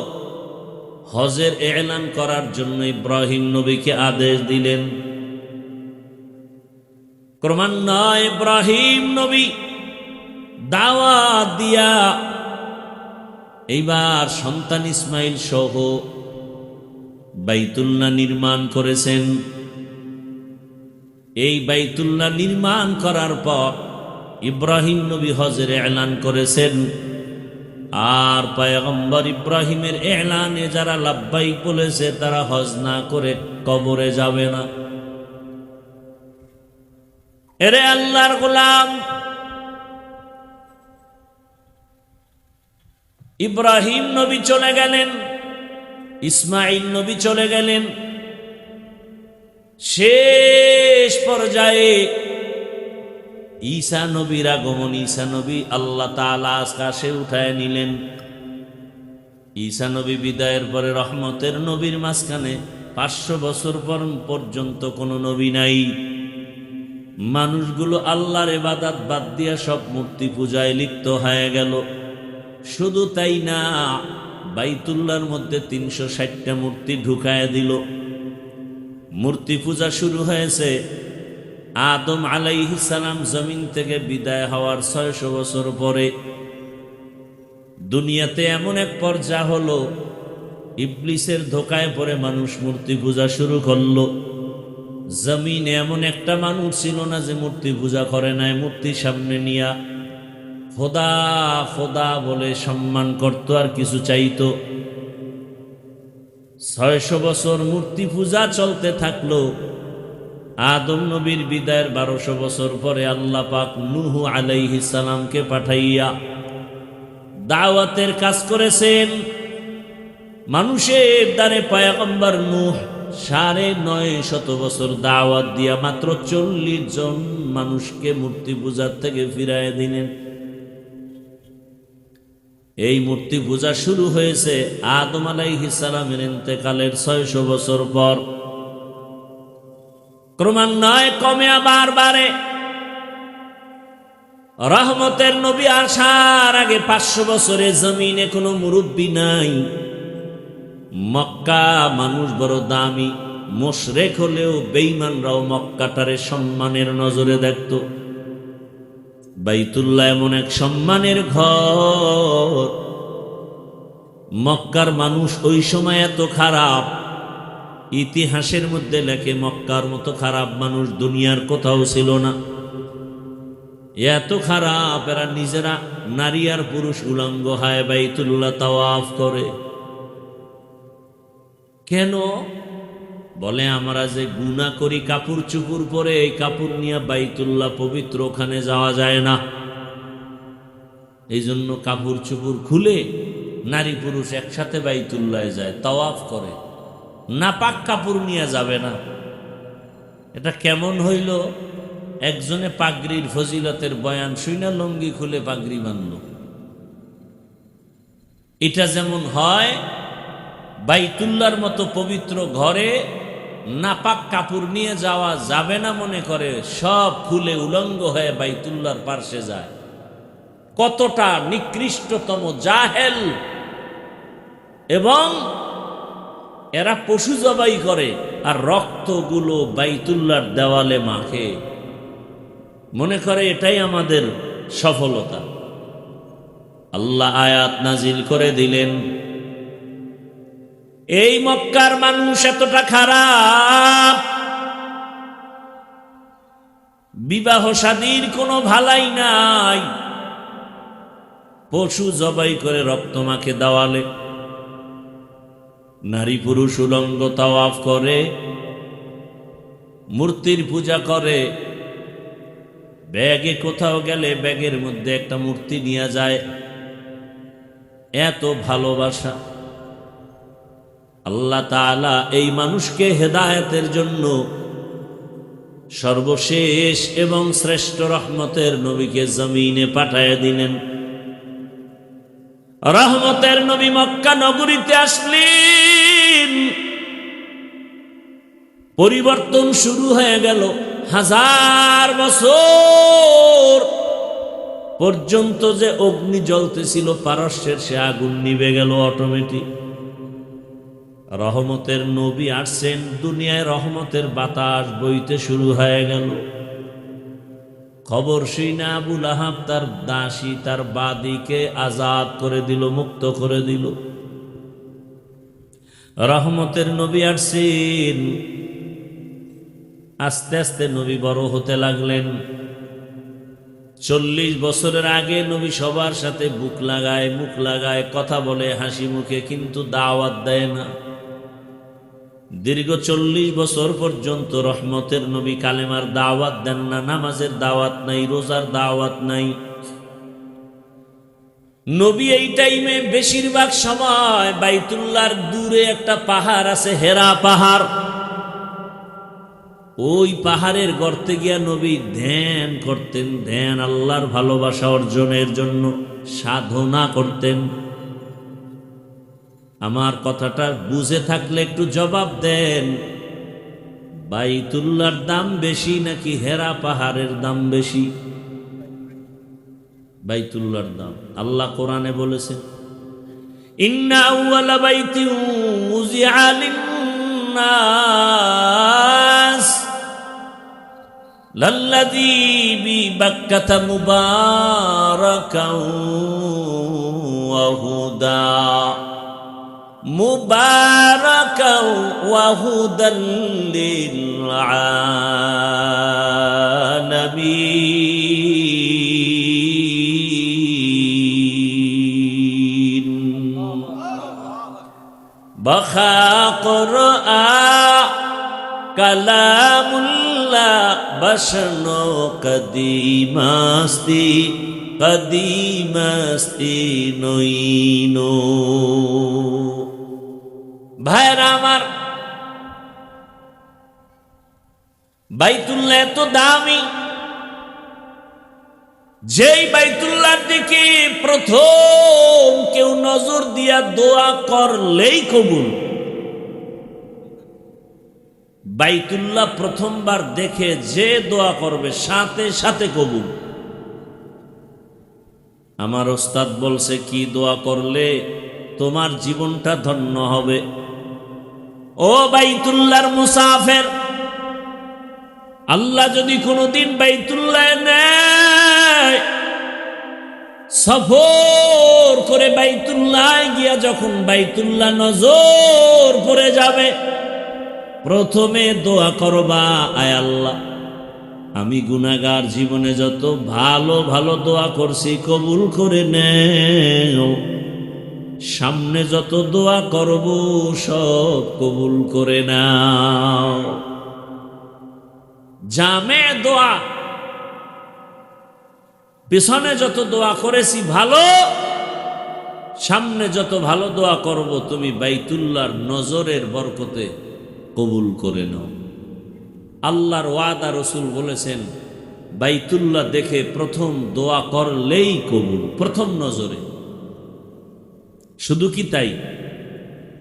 হজের এলান করার জন্য ইব্রাহিম নবীকে আদেশ দিলেন। ক্রমান্বয়ে ইব্রাহিম নবী দাওয়াত দিয়া এইবার সন্তান ইসমাইল সহ বাইতুল্লাহ নির্মাণ করেছেন। এই বাইতুল্লাহ নির্মাণ করার পর ইব্রাহিম নবী হজের এলান করেছেন। আর পয়গম্বর ইব্রাহিমের এলানে যারা লাব্বাইক বলেছে তারা হজ না করে কবরে যাবে না। এরে আল্লাহর গোলাম, ইব্রাহিম নবী চলে গেলেন, ইসমাইল নবী চলে গেলেন। শেষ পর্যায়ে ঈসা নবীর আগমন। ঈসা নবী আল্লাহ তাআলা আকাশে উঠায় নিলেন। ঈসা নবী বিদায়ের পরে রহমতের নবীর মাঝখানে 500 বছর পর্যন্ত কোনো নবী নাই। মানুষগুলো আল্লাহর ইবাদত বাদ দিয়া সব মূর্তি পূজায় লিপ্ত হয়ে গেল। শুধু তাই না, বাইতুল্লাহর মধ্যে 360টা মূর্তি ঢুকায় দিল। মূর্তি পূজা শুরু হয়েছে আদম আলাইহিস সালাম জমিন থেকে বিদায় হওয়ার 600 বছর পরে। দুনিয়াতে এমন এক পর্যায় হলো, ইবলিসের ধোকায় পড়ে মানুষ মূর্তি পূজা শুরু করলো। জমিনে এমন একটা মানুষ ছিল না যে মূর্তি পূজা করে নাই। মূর্তির সামনে নিয়া খোদা খোদা বলে সম্মান করত আর কিছু চাইতো। 600 বছর মূর্তি পূজা চলতে থাকলো। আদম নবীর বিদায়ের 1200 বছর পরে আল্লাহ পাক নূহ আলাইহিস সালামকে পাঠাইয়া দাওয়াতের কাজ করেছেন। মানুষের দ্বারে পয়গম্বর নূহ 950 বছর দাওয়াত দিয়া মাত্র 40 জন মানুষকে মূর্তি পূজার থেকে ফিরাইয়া দিলেন। এই মূর্তি পূজা শুরু হয়েছে আদম আলাইহিস সালামের ইন্তেকালের 600 বছর পর। ক্রমান্বয়ে কমে আবার বাড়ে। রহমতের নবী আসার আগে 500 বছরে জমিনে কোনো মুরব্বী নাই। মক্কা মানুষ বড় দামি, মুশরিক হলেও বেঈমানরাও মক্কাটারে সম্মানের নজরে দেখত। বাইতুল্লাহ এমন এক সম্মানের ঘর। মক্কার মানুষ ওই সময় এত খারাপ, ইতিহাসের মধ্যে লেখে মক্কার মতো খারাপ মানুষ দুনিয়ার কোথাও ছিল না। এত খারাপ, এরা নিজেরা নারী আর পুরুষ উলঙ্গ হয় বাইতুল্লাহ তাওয়াফ করে। কেন? বলে আমরা যে গুনাহ করি কাপড় চুপুর পরে, এই কাপড় নিয়ে বাইতুল্লাহ পবিত্র, ওখানে যাওয়া যায় না। এই জন্য কাপড় চুপুর খুলে নারী পুরুষ একসাথে বাইতুল্লাহ যায়, তাওয়াফ করে। নাপাক কাপড় নিয়ে যাবে না। এটা কেমন হইল? একজনে পাগড়ির ফজিলতের বয়ান শুইনা লুঙ্গি খুলে পাগড়ি বাঁধল। এটা যেমন হয়, বাইতুল্লাহর মতো পবিত্র ঘরে নাপাক কাপড় নিয়ে যাওয়া যাবে না মনে করে সব খুলে উলঙ্গ হয়ে বাইতুল্লাহর পার্শ্বে যায়। কতটা নিকৃষ্টতম জাহেল! এবং এরা পশু জবাই করে আর রক্তগুলো বাইতুল্লাহর দেওয়ালে মাখে, মনে করে এটাই আমাদের সফলতা। আল্লাহ আয়াত নাজিল করে দিলেন, এই মক্কার মানুষ এতটা খারাপ, বিবাহ শাদীর কোনো ভালাই নাই, পশু জবাই করে রক্ত মাখে দেওয়ালে, নারী পুরুষ উলঙ্গ তাওয়াফ করে, মূর্তির পূজা করে। ব্যাগে কোথাও গেলে ব্যাগের মধ্যে একটা মূর্তি নিয়ে যায়। এত ভালোবাসা! আল্লাহ তাআলা এই মানুষকে হেদায়েতের জন্য সর্বশেষ এবং শ্রেষ্ঠ রহমতের নবীকে জমিনে পাঠায় দিলেন। রহমতের নবী মক্কা নগরীতে আসলেন, পরিবর্তন শুরু হয়ে গেল। 1000 বছর পর্যন্ত যে অগ্নি জ্বলতেছিল পারস্যের, সে আগুন নিভে গেল অটোমেটিক। রহমতের নবী আসছেন, দুনিয়ায় রহমতের বাতাস বইতে শুরু হয়ে গেল। খবর শুনে আবু লাহাব তার দাসী, তার বাদীকে আজাদ করে দিল, মুক্ত করে দিল। রহমতের নবী আসছেন। আস্তে আস্তে নবী বড় হতে লাগলেন। 40 বছরের আগে নবী সবার সাথে বুক লাগায়, মুখ লাগায়, কথা বলে হাসি মুখে, কিন্তু দাওয়াত দেয় না। দীর্ঘ 40 বছর পর্যন্ত রহমতের নবী কালেমার দাওয়াত দেন না, নামাজের দাওয়াত নাই, রোজার দাওয়াত নাই। নবী এই টাইমে বেশিরভাগ সময় বাইতুল্লাহর দূরে একটা পাহাড় আছে, হেরা পাহাড়, ওই পাহাড়ের গর্তে গিয়া নবী ধ্যান করতেন। ধ্যান, আল্লাহর ভালোবাসা অর্জনের জন্য সাধনা করতেন। আমার কথাটা বুঝে থাকলে একটু জবাব দেন, বাইতুল্লাহর দাম বেশি নাকি হেরা পাহাড়ের দাম বেশি? বাইতুল্লাহর দাম। আল্লাহ কোরআনে বলেছেন, ইন্না আউওয়ালা বাইতিন উযিআ লিন-নাস লাল্লাযী বিবাক্কাতা মুবারাকাও ওয়া হুদা মুবারাকাও ওয়া হুদাল লিল আলামিন। বাখা কুরআন কালামুল্লাহ বশনো কদিমাস্তি কদিমাস্তি নইনো। ভাইরা আমার, বাইতুল্লাহ এত দামি, যেই বাইতুল্লাহর দিকে প্রথম কেউ নজর দিয়া দোয়া করলেই কবুল। বাইতুল্লাহ প্রথমবার দেখে যে দোয়া করবে সাথে সাথে কবুল। আমার ওস্তাদ বলছে, কি দোয়া করলে তোমার জীবনটা ধন্য হবে? ও বাইতুল্লাহর মুসাফির, আল্লাহ যদি কোনোদিন বাইতুল্লাহ নেয়, সফর করে বাইতুল্লাহ গিয়া যখন বাইতুল্লাহ নজর পড়ে যাবে, প্রথমে দোয়া করবা, আয় আল্লাহ, আমি গুনাহগার, জীবনে যত ভালো ভালো দোয়া করছি কবুল করে নেও। সামনে যত দোয়া করব সব কবুল করে নাও। জামে দোয়া, পিছনে যত দোয়া করেছি ভালো, সামনে যত ভালো দোয়া করব তুমি বাইতুল্লাহর নজরের বরকতে কবুল করে নাও। আল্লাহর ওয়াদা, রসুল বলেছেন, বাইতুল্লাহ দেখে প্রথম দোয়া করলেই কবুল, প্রথম নজরে। শুধু কি তাই?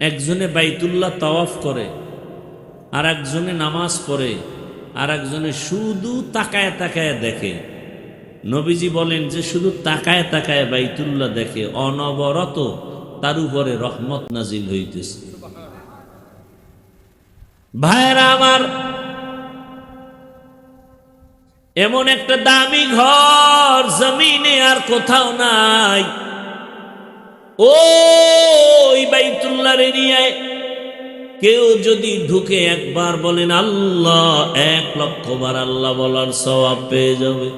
একজনে বাইতুল্লাহ তাওয়াফ করে, আর একজনে নামাজ পড়ে, আর একজনে শুধু তাকায় তাকায় দেখে। নবীজি বলেন যে শুধু তাকায় তাকায় বাইতুল্লাহ দেখে, অনবরত তার উপরে রহমত নাজিল হইতেছে। ভাইরা আমার, এমন একটা দামি ঘর জমিনে আর কোথাও নাই। ওই বাইতুল্লাহর এরিয়ায় কেউ যদি ঢুকে একবার বলেন আল্লাহ, 1,00,000 বার আল্লাহ বলার সওয়াব পেয়ে যাবে।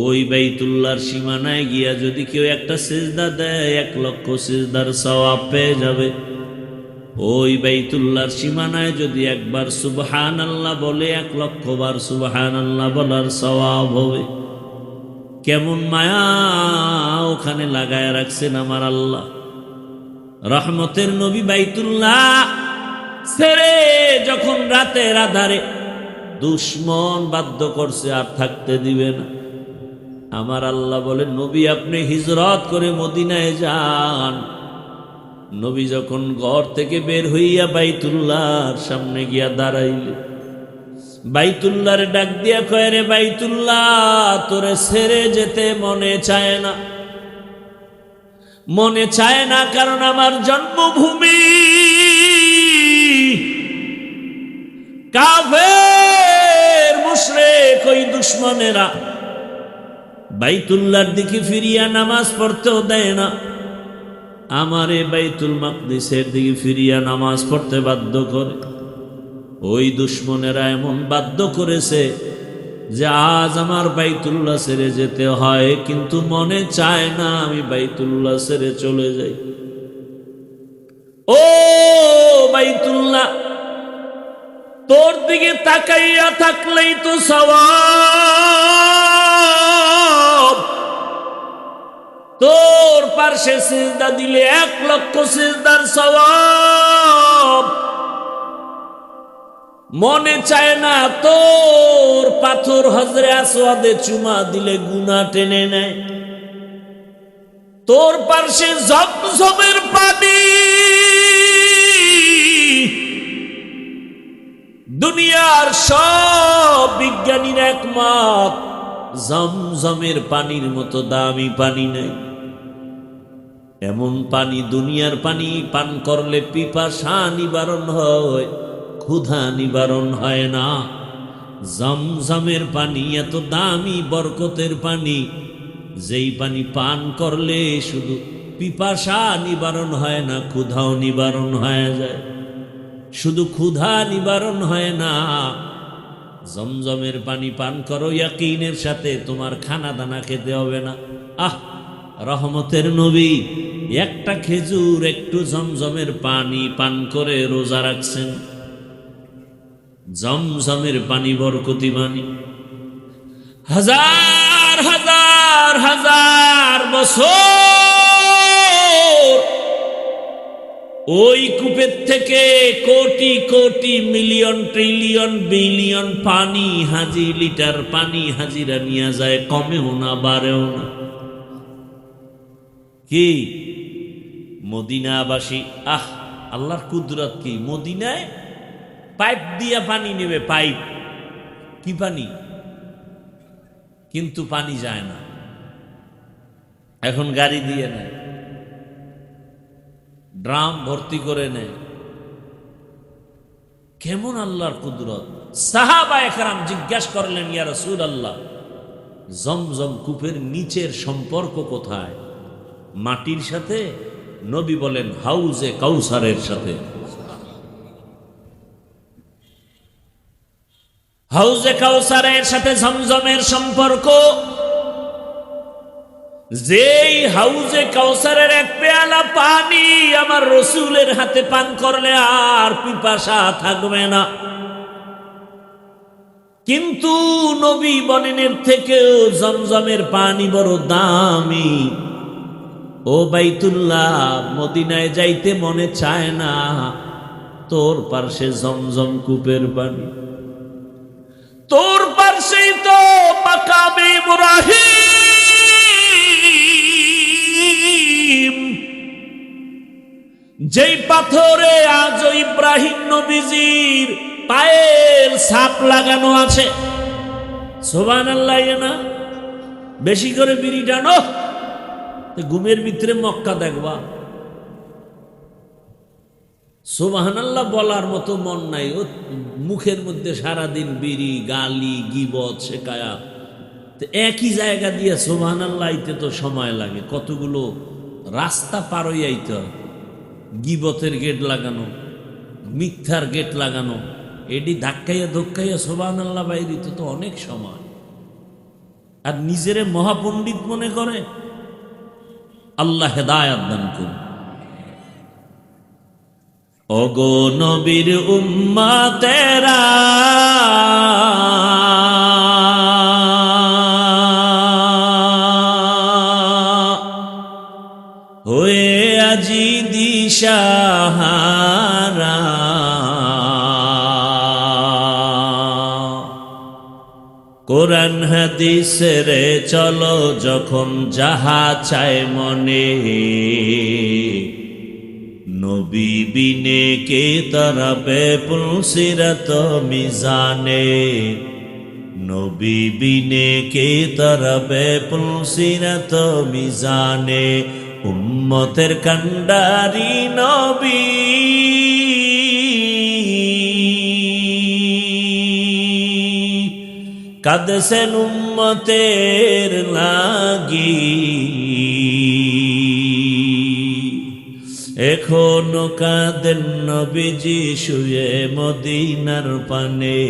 ওই বাইতুল্লাহর সীমানায় গিয়া যদি কেউ একটা সিজদা দেয়, 1,00,000 সিজদার সওয়াব পেয়ে যাবে। ওই বাইতুল্লাহর সীমানায় যদি একবার সুবহানাল্লাহ বলে, 1,00,000 বার সুবহানাল্লাহ বলার সওয়াব হবে। কেমন মায়া ওখানে লাগায় রাখছেন আমার আল্লাহ। রহমতের নবী বাইতুল্লাহ ছেড়ে যখন রাতের আধারে দুশ্মন বাধ্য করছে আর থাকতে দিবে না, আমার আল্লাহ বলে, নবী আপনি হিজরত করে মদিনায় যান। নবী যখন ঘর থেকে বের হইয়া বাইতুল্লাহর সামনে গিয়া দাঁড়াইল, বাইতুল্লাহর ডাক দিয়া কয়, রে বাইতুল্লাহ, তোরে ছেড়ে যেতে মনে চায় না। মনে চায় না কারণ আমার জন্মভূমি। কাফের মুশরিক ওই দুশমনেরা বাইতুল্লাহর দিকে ফিরিয়া নামাজ পড়তেও দেয় না। আমারে বাইতুল মাকদিসের দিকে ফিরিয়া নামাজ পড়তে বাধ্য করে। ওই দুশমনেরা এমন বাধ্য করেছে যে আজ আমার বাইতুল্লাহ ছেড়ে যেতে হয়, কিন্তু মনে চায় না আমি বাইতুল্লাহ ছেড়ে চলে যাই। ও বাইতুল্লাহ, তোর দিকে তাকাইয়া থাকলেই তো সওয়াব। তোর পার্শ্বে সিজদা দিলে 1,00,000 সিজদার সওয়াব। মনে চায় না তোর পাথর হজরে আসওয়াদে চুমা দিলে গুনাহ টেনে নেয়। তোর পার্শ্বে জমজমের পানি, দুনিয়ার সব বিজ্ঞানীর একমত জমজমের পানির মতো দামি পানি নেই। এমন পানি, দুনিয়ার পানি পান করলে পিপাসা নিবারণ হয়, ক্ষুধা নিবারণ হয় না। জমজমের পানি এত দামি বরকতের পানি, যেই পানি পান করলে শুধু পিপাসা নিবারণ হয় না, ক্ষুধাও নিবারণ হয়ে যায়। শুধু ক্ষুধা নিবারণ হয় না, জমজমের পানি পান করো ইয়াকিনের সাথে, তোমার খানা দানা খেতে হবে না। আহ, রহমতের নবী একটা খেজুর, একটু জমজমের পানি পান করে রোজা রাখছেন। জমজমের পানি বরকতি পানি। হাজার হাজার হাজার বছর ওই কূপের থেকে crore crore million trillion billion পানি, হাজি লিটার পানি হাজিরা নিয়ে যায়, কমেও না বাড়েও না। কি মদিনাবাসী, আহ, আল্লাহর কুদরত কি! মদিনায় পাইপ দিয়া পানি নেবে, পাইপ, কি পানি, কিন্তু পানি যায় না। এখন গাড়ি দিয়ে নেয়, ড্রাম ভর্তি করে নেয়। কেমন আল্লাহর কুদরত! সাহাবায়ে কেরাম জিজ্ঞাসা করলেন, ইয়া রাসূলুল্লাহ, জমজম কূপের নিচের সম্পর্ক কোথায়? মাটির সাথে? নবী বলেন, হাউজে কাউসারের সাথে। হাউজে কাউসারের সাথে জমজমের সম্পর্ক। যেই হাউজে কাউসারের এক পেয়ালা পানি আমার রসুলের হাতে পান করলে আর পিপাসা থাকবে না। কিন্তু নবী বলেন, এর থেকেও জমজমের পানি বড় দামি। ও বাইতুল্লাহ, মদিনায় যাইতে মনে চায় না, তোর পার্শ্বে জমজম কূপের পানি, তোর পার্শ্বেই তো মাকামে ইব্রাহিম, যেই পাথরে আজ ইব্রাহিম নবীজির পায়ের ছাপ লাগানো আছে। সুবহানাল্লাহ না? বেশি করে বিড়ি টানো, ঘুমের ভিতরে মক্কা দেখবা। সুবহানাল্লাহ বলার মতো মন নাই, ও মুখের মধ্যে সারাদিন বিড়ি, গালি, গীবত, শেকায়াত। একই জায়গা দিয়ে সুবহানাল্লাহ আইতে তো সময় লাগে, কতগুলো রাস্তা পার হয়ে আইতে হয়। গীবতের গেট লাগানো, মিথ্যার গেট লাগানো, এটি ধাক্কাইয়া ধক্কাইয়া সুবহানাল্লাহ বাইরে তো অনেক সময়। আর নিজেরে মহাপণ্ডিত মনে করে। আল্লাহ হেদায়াত দান করুন। ওগো নবীর উম্মতেরা, হয়ে আজি দিশাহারা, কোরআন হাদিসের চলো যখন যাহা চায় মনে, নবী বিনে কে তরাবে পুলসিরত মিজানে, নবী বিনে কে তরাবে পুলসিরত মিজানে। উম্মতের কান্ডারি নবী, কাঁদছেন উম্মতের লাগি, এখনো কাঁদেন নবীজি শুয়ে মদিনার পানে।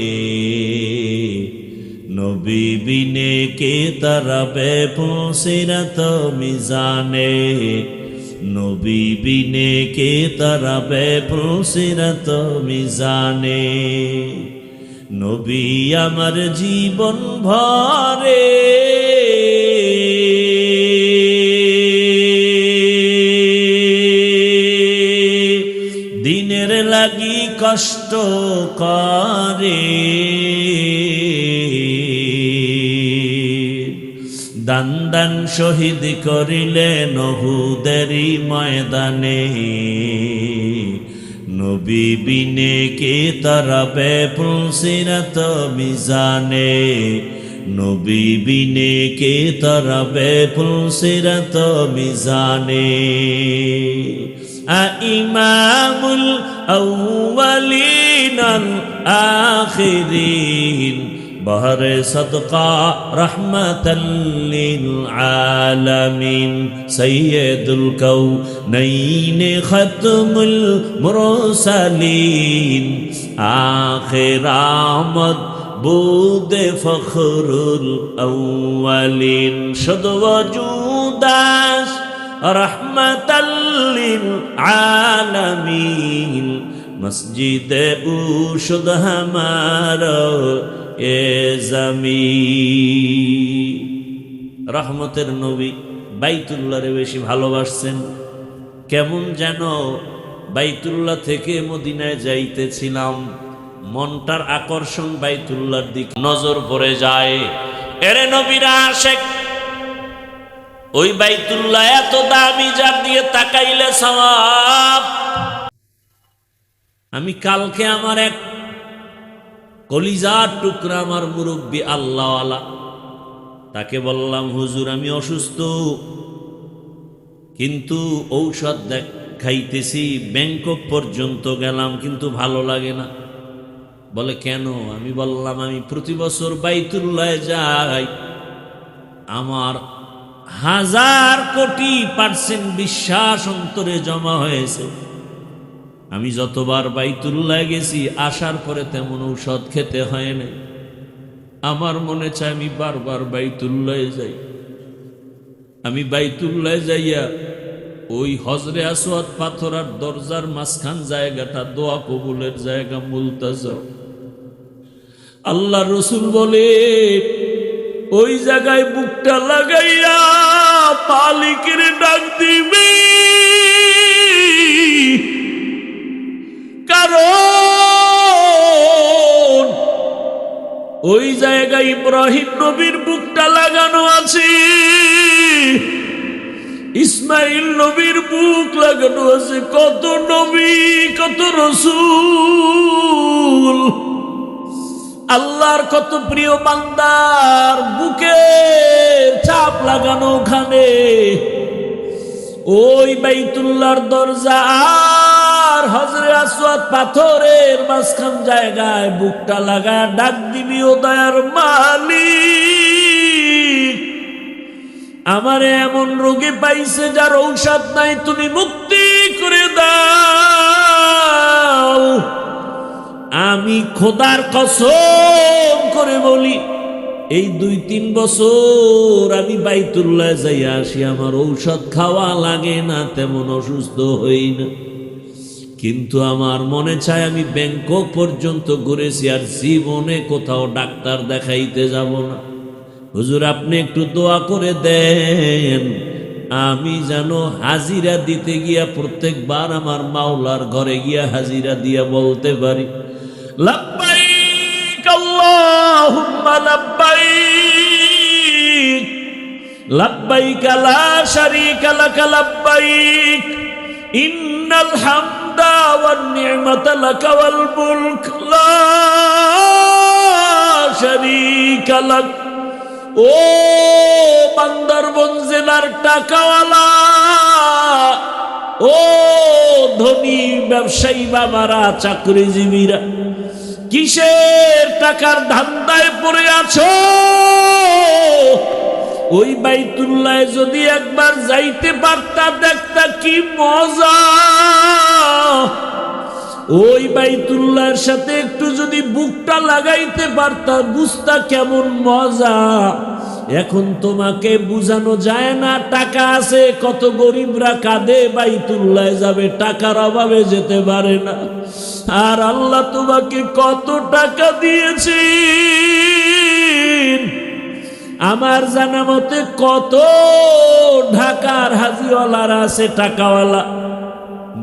নবী বিনে কে তারাবে পুলসিরাত মিজানে, নবী বিনে কে তারাবে পুলসিরাত মিজানে। নবী আমার জীবন ভরে দিনের লাগি কষ্ট করে, দান দান শহীদ করিলেন উহুদেরই ময়দানে। নবী বিনে কে তারাবে পুলসিরাত মিজানে, নবী বিনে কে তারাবে পুলসিরাত মিজানে। ইমামুল আউয়ালিন আল আখিরিন, বহরে সদকা রহমাতাল লিল আলামিন। সৈয়দুল কওনাইন খতমুল মুরসালিন, আখির আমদ বুদে ফখরুল আউয়ালিন। শুধু ওজুদাস রহমাতাল লিল আলামিন, মসজিদে উশুদ হামারা এ জমিন। রহমতের নবী বাইতুল্লাহরে বেশি ভালোবাসছেন। কেমন যেন বাইতুল্লাহ থেকে মদিনায় যাইতেছিলাম, মনটার আকর্ষণ বাইতুল্লাহর দিকে নজর পড়ে যায়। এরে নবীরা আশেক, ওই বাইতুল্লাহ এত দামি, যার দিয়ে তাকাইলে সওয়াব। আমি কালকে আমার এক কলিজার টুকরা, আমার মুরব্বী আল্লাহওয়ালা, তাকে বললাম হুজুর আমি অসুস্থ, কিন্তু ঔষধ খাইতেছি, ব্যাংকক পর্যন্ত গেলাম কিন্তু ভালো লাগে না। বলে কেন? আমি বললাম আমি প্রতি বছর বাইতুল্লাহ যাই, আমার 1000 কোটি % বিশ্বাস অন্তরে জমা হয়েছে। আমি যতবার বাইতুল্লাহ গেছি, আসার পরে তেমন ঔষধ খেতে হয় না। আমার মনে চায় আমি বারবার বাইতুল্লাহ যাই। আমি বাইতুল্লাহ যাইয়া ওই হজরে আসওয়াদ পাথর আর দরজার মাঝখান জায়গাটা দোয়া কবুলের জায়গা, মুলতাজা। আল্লাহ রসুল বলে ওই জায়গায় বুকটা লাগাইয়া মালিকের ডাক দিবে, কারণ ওই জায়গায় ইব্রাহিম নবীর বুকটা লাগানো আছে, ইসমাইল নবীর বুক লাগানো আছে, কত নবী কত রসূল, আল্লাহর কত প্রিয় বান্দার বুকে ছাপ লাগানো ওখানে। ওই বাইতুল্লাহর দরজা আর হজরে আসওয়াদ পাথরের মাঝখান জায়গায় বুকটা লাগা ডাক দিবি, ও দয়ার মালিক, আমারে এমন রোগে পাইছে যার ঔষধ নাই, তুমি মুক্তি করে দাও। আমি খোদার কসম করে বলি, এই 2-3 বছর আমি বাইতুল্লাহ যাইয়া আসি, আমার ঔষধ খাওয়া লাগে না, তেমন অসুস্থ হই না। কিন্তু আমার মনে চায় আমি ব্যাংকক পর্যন্ত ঘুরেছি, আর জীবনে কোথাও ডাক্তার দেখাইতে যাব না। হুজুর আপনি একটু দোয়া করে দেন, আমি যেন হাজিরা দিতে গিয়া প্রত্যেকবার আমার মাওলার ঘরে গিয়া হাজিরা দিয়া বলতে পারি, লাব্বাইক আল্লাহুম্মা লাব্বাইক, লাব্বাইক লা শারীকা লাক লাব্বাইক, ইন্নাল হামদা ওয়ান নি'মাতা লাকা ওয়াল মুলক লা শারীকা লাক। ও বান্দরবন জেলার টাকাওয়ালা, ও ধনী ব্যবসায়ী বাবারা, চাকরিজীবীরা, কিসের টাকার ধান্দায় পড়ে আছো? ওই বাইতুল্লাহ যদি একবার যাইতে পারতা, দেখতা কি মজা। ওই বাইতুল্লাহর সাথে একটু যদি বুকটা লাগাইতে পারতা, বুঝতা কেমন মজা। এখন তোমাকে বুঝানো যায় না। টাকা আছে, কত গরিবরা কাঁদে বাইতুল্লাহ যাবে, টাকার অভাবে যেতে পারে না। আর আল্লাহ তোমাকে কত টাকা দিয়েছে। আমার জানা মতে কত ঢাকার হাজিওয়ালারা আছে টাকাওয়ালা,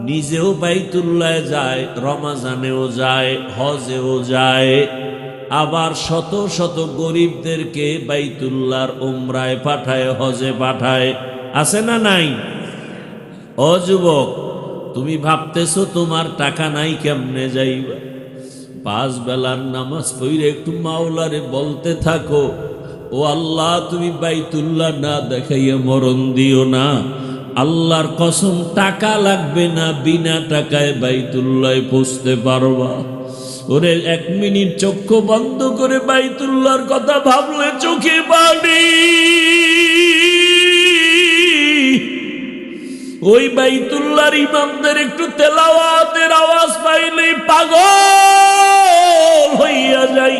নিজেও বাইতুল্লাহ যায়, রমাজানেও যায়, হজেও যায়, আবার শত শত গরিবদেরকে বাইতুল্লাহর উমরায় পাঠায়, হজে পাঠায়। আছে না নাই? ও যুবক, তুমি ভাবতেছো তোমার টাকা নাই, কেমনে যাইবা? 5 বেলার নামাজ পড়ে একটু মাওলারে বলতে থাকো, ও আল্লাহ তুমি বাইতুল্লাহ না দেখাইয়া মরণ দিও না। আল্লাহর কসম টাকা লাগবে না, বিনা টাকায় বাইতুল্লাহ পৌঁছতে পারবা। ওরে 1 মিনিট চক্ষু বন্ধ করে বাইতুল্লাহর কথা ভাবলে চোখে পানি। ওই বাইতুল্লাহর ইমামদের একটু তেলাওয়াতের আওয়াজ পাইলেই পাগল হইয়া যাই।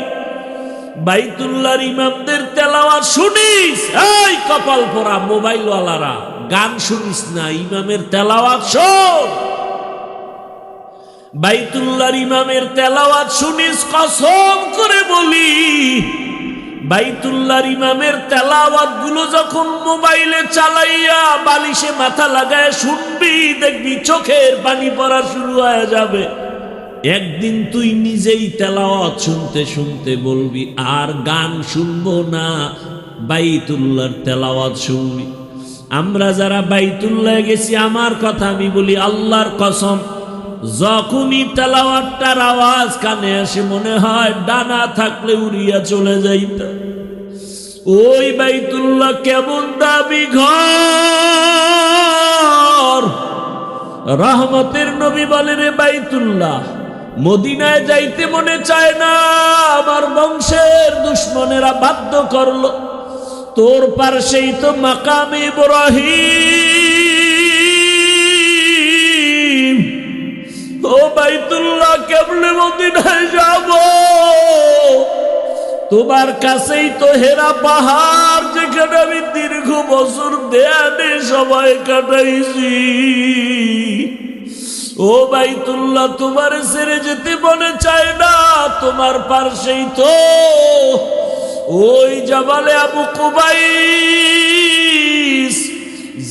বাইতুল্লাহর ইমামদের তেলাওয়াত শুনিস, এই কপাল পোড়া মোবাইলওয়ালারা, গান শুনিস না, ইমামের তেলাওয়াত শোন। বাইতুল্লাহর ইমামের তেলাওয়াত শুনিস, কসম করে বলি, বাইতুল্লাহর ইমামের তেলাওয়াত গুলো যখন মোবাইলে চালাইয়া বালিশে মাথা লাগায় শুনবি, দেখবি চোখের পানি পড়া শুরু হয়ে যাবে। একদিন তুই নিজেই তেলাওয়াত শুনতে শুনতে বলবি আর গান শুনবো না, বাইতুল্লাহর তেলাওয়াত শুনবি। আমরা যারা বাইতুল্লাহ গেছি, আমার কথা আমি বলি, আল্লাহর কসম, যখনই তেলাওয়াতটার আওয়াজ কানে আসে মনে হয় ডানা থাকলে উড়িয়া চলে যাইতা। ওই বাইতুল্লাহ কেমন দামি ঘর। রহমতের নবী বলেন, বাইতুল্লাহ মদিনায় যাইতে মনে চায় না, আমার বংশের দুশ্মনেরা বাধ্য করলো। তোর পাশেই তো মাকামে ইব্রাহিম। ও বাইতুল্লাহ কেমনে মদিনায় যাব? তোমার কাছেই তো হেরা পাহাড়, যেখানে আমি দীর্ঘ বছর ধ্যানে সময় কাটাইছি। ও বাইতুল্লাহ তোমার ছেড়ে যেতে মনে চায় না, তোমার পাশেই তো ওই জাবালে আবু কুবাইস,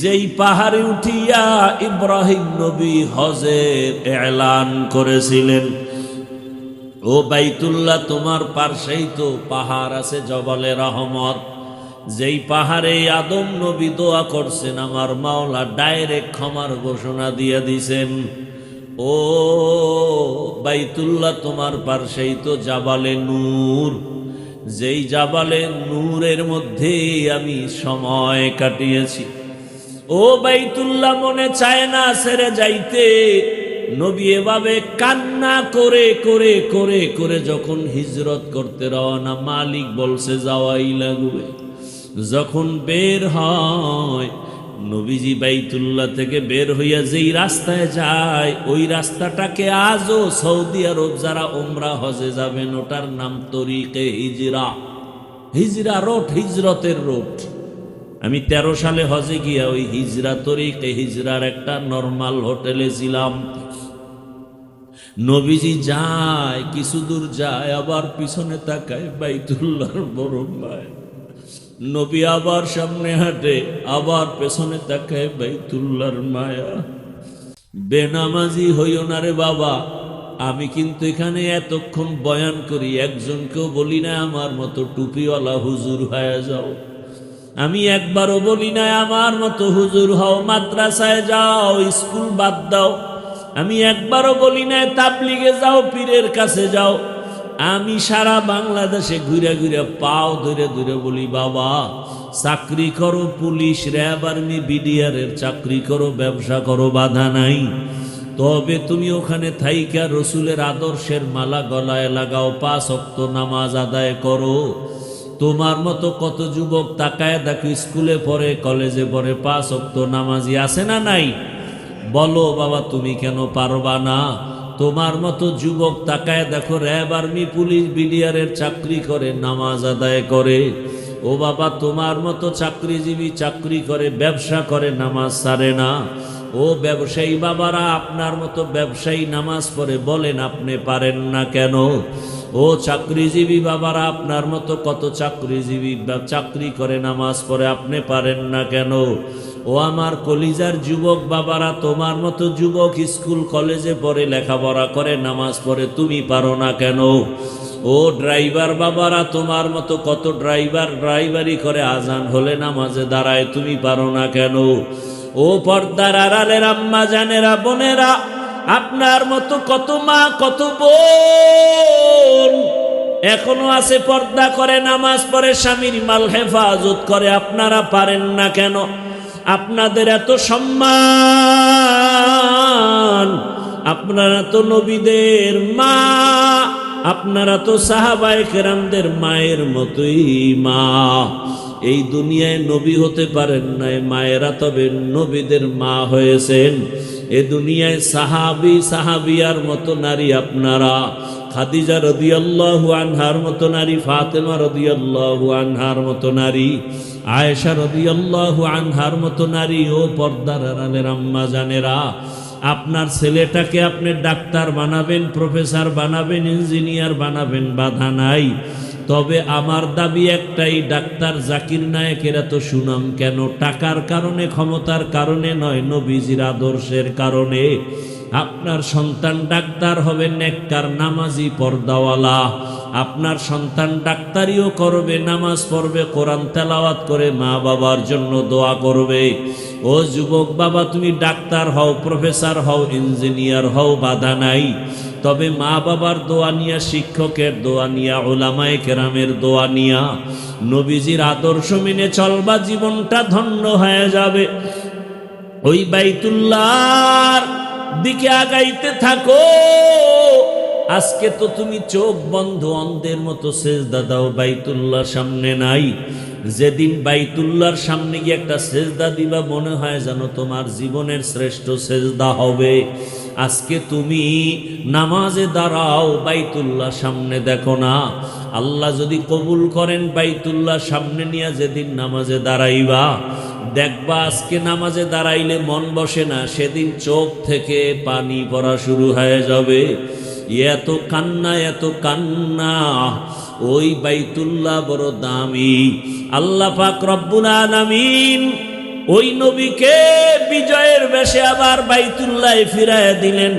যেই পাহাড়ে উঠিয়া ইব্রাহিম নবী হজের এলান করেছিলেন। ও বাইতুল্লাহ তোমার পাশেই তো পাহাড় আছে জবালে রহমত, যেই পাহাড়ে আদম নবী দোয়া করছেন, আমার মাওলা ডাইরেক্ট ক্ষমার ঘোষণা দিয়ে দিছেন। ও বাইতুল্লাহ তোমার পাশেই তো জাবালে নূর, যেই জাবালে নূরের মধ্যে আমি সময় কাটিয়েছি। ও বাইতুল্লাহ মনে চায় না ছেড়ে যাইতে। নবী এভাবে কান্না করে করে করে করে যখন হিজরত করতে রওনা, মালিক বলছে যাওয়াই লাগবে। যখন বের হয়, নবীজি বাইতুল্লাহ থেকে বের হইয়া যেই রাস্তায় যায়, ওই রাস্তাটাকে আজও সৌদি আরব যারা উমরা হজে যাবেন, ওটার নাম তরিকে হিজরা। হিজরা রোড, হিজরতের রোড। আমি 13 সালে হজে গিয়া ওই হিজরা তরিকে হিজরার একটা নরমাল হোটেলে ছিলাম। নবীজি যায়, কিছু দূর যায়, আবার পিছনে তাকায়, বাইতুল্লাহর বড় ভাই। নবী আবার সামনে হাঁটে, আবার পেছনে তাকায়, বাইতুল্লাহর মায়া। বেনামাজি হইও না রে বাবা। আমি কিন্তু এখানে এতক্ষণ বয়ান করি, একজনকেও বলি না আমার মতো টুপিওয়ালা হুজুর হয়ে যাও। আমি একবারও বলি না আমার মতো হুজুর হও, মাদ্রাসায় যাও, স্কুল বাদ দাও। আমি একবারও বলি না তাবলিগে যাও, পীরের কাছে যাও। আমি সারা বাংলাদেশে ঘুরে ঘুরে পাও ধরে ধরে বলি, বাবা চাকরি করো, পুলিশ, র্যাব, আর্মি, বিডিআরের চাকরি করো, ব্যবসা করো, বাধা নাই। তবে তুমি ওখানে থাইকা রসুলের আদর্শের মালা গলায় লাগাও, 5 ওয়াক্ত নামাজ আদায় করো। তোমার মতো কত যুবক তাকায় দেখো, স্কুলে পড়ে, কলেজে পড়ে, 5 ওয়াক্ত নামাজি আছে না নাই? বলো বাবা তুমি কেন পারবা না? তোমার মতো যুবক তাকায় দেখো, র্যাব, আর্মি, পুলিশ, বিডিআরের চাকরি করে, নামাজ আদায় করে। ও বাবা তোমার মতো চাকরিজীবী চাকরি করে, ব্যবসা করে, নামাজ ছাড়ে না। ও ব্যবসায়ী বাবারা, আপনার মতো ব্যবসায়ী নামাজ পড়ে, বলেন আপনি পারেন না কেন? ও চাকরিজীবী বাবারা, আপনার মতো কত চাকরিজীবী চাকরি করে, নামাজ পড়ে, আপনি পারেন না কেন? ও আমার কলিজার যুবক বাবারা, তোমার মতো যুবক স্কুল কলেজে পড়ে, লেখাপড়া করে, নামাজ পড়ে, তুমি পারো না কেন? ও ড্রাইভার বাবারা, তোমার মতো কত ড্রাইভার ড্রাইভারি করে, আজান হলে নামাজে দাঁড়ায়, তুমি পারো না কেন? ও পর্দার আড়ালের আম্মা জানেরা, বোনেরা, আপনার মতো কত মা কত বোন এখনো আছে, পর্দা করে, নামাজ পড়ে, স্বামীর মাল হেফাজত করে, আপনারা পারেন না কেন? আপনাদের এত সম্মান, আপনারা তো নবীদের মা, আপনারা তো সাহাবায়ে কেরামদের মায়ের মতোই মা। এই দুনিয়ায় নবী হতে পারেন নাই মায়েরা, তবে নবীদের মা হয়েছেন। এ দুনিয়ায় সাহাবী সাহাবিয়ার মতো নারী আপনারা, খাদিজা রাদিয়াল্লাহু আনহার মতো নারী, ফাতেমা রাদিয়াল্লাহু আনহার মতো নারী, আয়েশা রাদিয়াল্লাহু আনহার মতো নারী। ও পর্দার আড়ালের আম্মা জানেরা, আপনার ছেলেটাকে আপনি ডাক্তার বানাবেন, প্রফেসর বানাবেন, ইঞ্জিনিয়ার বানাবেন, বাধা নাই। তবে আমার দাবি একটাই, ডাক্তার জাকির নায়েকের এত সুনাম কেন? টাকার কারণে, ক্ষমতার কারণে নয়, নবীজির আদর্শের কারণে। আপনার সন্তান ডাক্তার হবে, নেককার, নামাজি, পর্দাওয়ালা। আপনার সন্তান ডাক্তারিও করবে, নামাজ পড়বে, কোরআন তেলাওয়াত করে, মা বাবার জন্য দোয়া করবে। ও যুবক বাবা, তুমি ডাক্তার হও, প্রফেসর হও, ইঞ্জিনিয়ার হও, বাধা নাই। তবে মা বাবার দোয়া নিয়া, শিক্ষকের দোয়া নিয়া, উলামায়ে কেরামের দোয়া নিয়া, নবীজির আদর্শ মেনে চলবা, জীবনটা ধন্য হয়ে যাবে। ওই বাইতুল্লাহর দিকে আগাইতে থাকো। আজকে তো তুমি চোখ বন্ধ অন্ধের মতো সেজদা দাও, বাইতুল্লাহর সামনে নাই। যেদিন বাইতুল্লাহর সামনে গিয়ে একটা সেজদা দিবা, মনে হয় যেন তোমার জীবনের শ্রেষ্ঠ সেজদা হবে। আজকে তুমি নামাজে দাঁড়াও, বাইতুল্লাহ সামনে দেখো না। আল্লাহ যদি কবুল করেন, বাইতুল্লাহ সামনে নিয়ে যেদিন নামাজে দাঁড়াইবা, দেখবা আজকে নামাজে দাঁড়াইলে মন বসে না, সেদিন চোখ থেকে পানি পড়া শুরু হয়ে যাবে। এত কান্না, এত কান্না। ওই বাইতুল্লাহ বড় দামি। আল্লাহ পাক রব্বুল আলামিন ওই নবীকে বিজয়ের বেশে আবার বাইতুল্লাহ ফিরাইয়া দিলেন।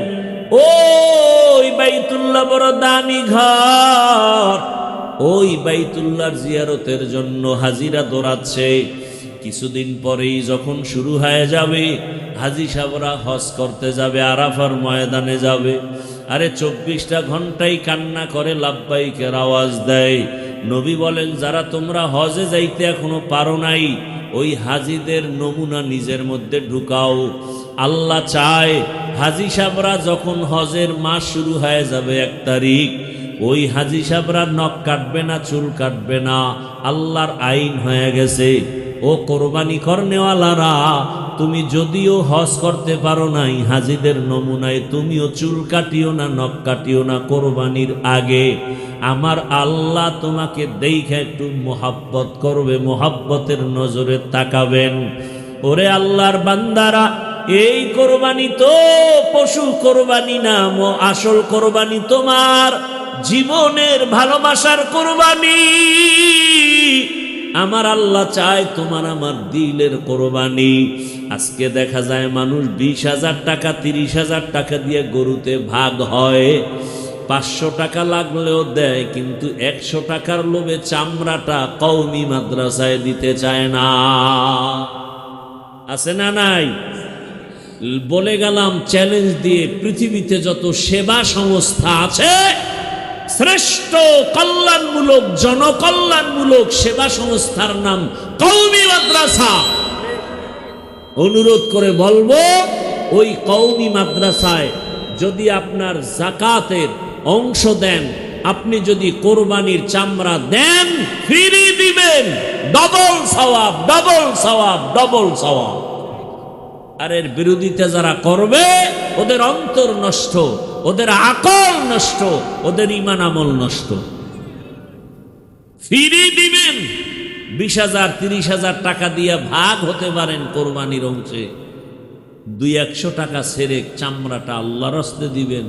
ওই বাইতুল্লাহ বড় দামি ঘর। ওই বাইতুল্লাহর জিয়ারতের জন্য হাজিরা দৌড়াচ্ছে। কিছুদিন পরেই যখন শুরু হয়ে যাবে, হাজি সাহেবরা হজ করতে যাবে, আরাফার ময়দানে যাবে। আরে 24টা ঘন্টাই কান্না করে, লাব্বাইকের আওয়াজ দেয়। নবী বলেন, যারা তোমরা হজে যাইতে এখনো পারো নাই, ওই হাজিদের নমুনা নিজের মধ্যে ঢুকাও। আল্লাহ চায় হাজি সাহেবরা যখন হজের মাস শুরু হয়ে যাবে 1 তারিখ, ওই হাজি সাহেবরা নখ কাটবে না, চুল কাটবে না। আল্লাহর আইন হয়ে গেছে। ও কোরবানি করনেওয়ালারা, তুমি যদিও হজ করতে পারো নাই, হাজিদের নমুনায় তুমিও চুল কাটিও না, নখ কাটিও না কোরবানির আগে। আমার আল্লাহ তোমাকে দেখে একটু মোহাব্বত করবে, মোহাব্বতের নজরে তাকাবেন। ওরে আল্লাহর বান্দারা, এই কোরবানি তো পশু কোরবানি না, আসল কোরবানি তোমার জীবনের ভালোবাসার কোরবানি। আমার আল্লাহ চায় তোমার আমার দিলের কোরবানি। আজকে দেখা যায় মানুষ 20,000 টাকা 30,000 টাকা দিয়ে গরুতে ভাগ হয়। 500 টাকা লাগলেও দেয়, কিন্তু 100 টাকার লোভে চামড়াটা কওমি মাদ্রাসায় দিতে চায় না। আছে না নাই? বলে গেলাম চ্যালেঞ্জ দিয়ে, পৃথিবীতে যত সেবা সংস্থা আছে, শ্রেষ্ঠ কল্যাণমূলক জনকল্যাণমূলক সেবা সংস্থার নাম কওমি মাদ্রাসা। অনুরোধ করে বলবো, ওই কওমি মাদ্রাসায় যদি আপনার যাকাতের অংশ দেন, আপনি যদি কোরবানির চামড়া দেন, ফ্রি দিবেন, ডবল সওয়াব, ডবল সওয়াব, ডবল সওয়াব। আর এর বিরোধিতা যারা করবে, ওদের অন্তর নষ্ট, ওদের আকল নষ্ট, ওদের ঈমান আমল নষ্ট। ফ্রি দিবেন, 20,000 30,000 টাকা দিয়ে ভাগ হতে পারেন কোরবানির অংশে। 200-100 টাকা ছেড়ে চামড়াটা আল্লাহর রাস্তে দিবেন।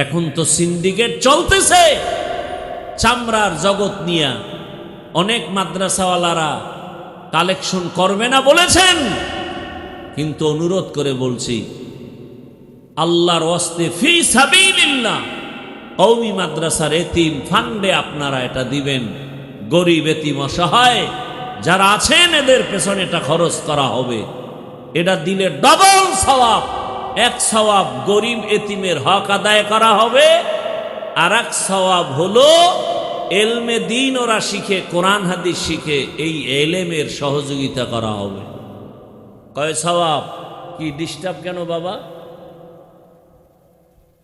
এখন তো সিন্ডিকেট চলতেছে চামড়ার জগৎ নিয়ে। অনেক মাদ্রাসাওয়ালারা কালেকশন করবে না বলেছেন, কিন্তু অনুরোধ করে বলছি, আল্লাহর ওয়াস্তে ফি সাবিলিল্লাহ কওমি মাদ্রাসার এতিম ফান্ডে আপনারা এটা দিবেন। গরিব এতিম অসহায় যারা আছেন, এদের পেছনে এটা খরচ করা হবে। এটা দিলে ডবল সওয়াব। এক সওয়াব গরিব এতিমের হক আদায় করা হবে, আর এক সওয়াব হলো এলমে দ্বীন ওরা শিখে, কোরআন হাদিস শিখে, এই এলেমের সহযোগিতা করা হবে। কয় সওয়াব? কি ডিস্টার্ব কেন বাবা?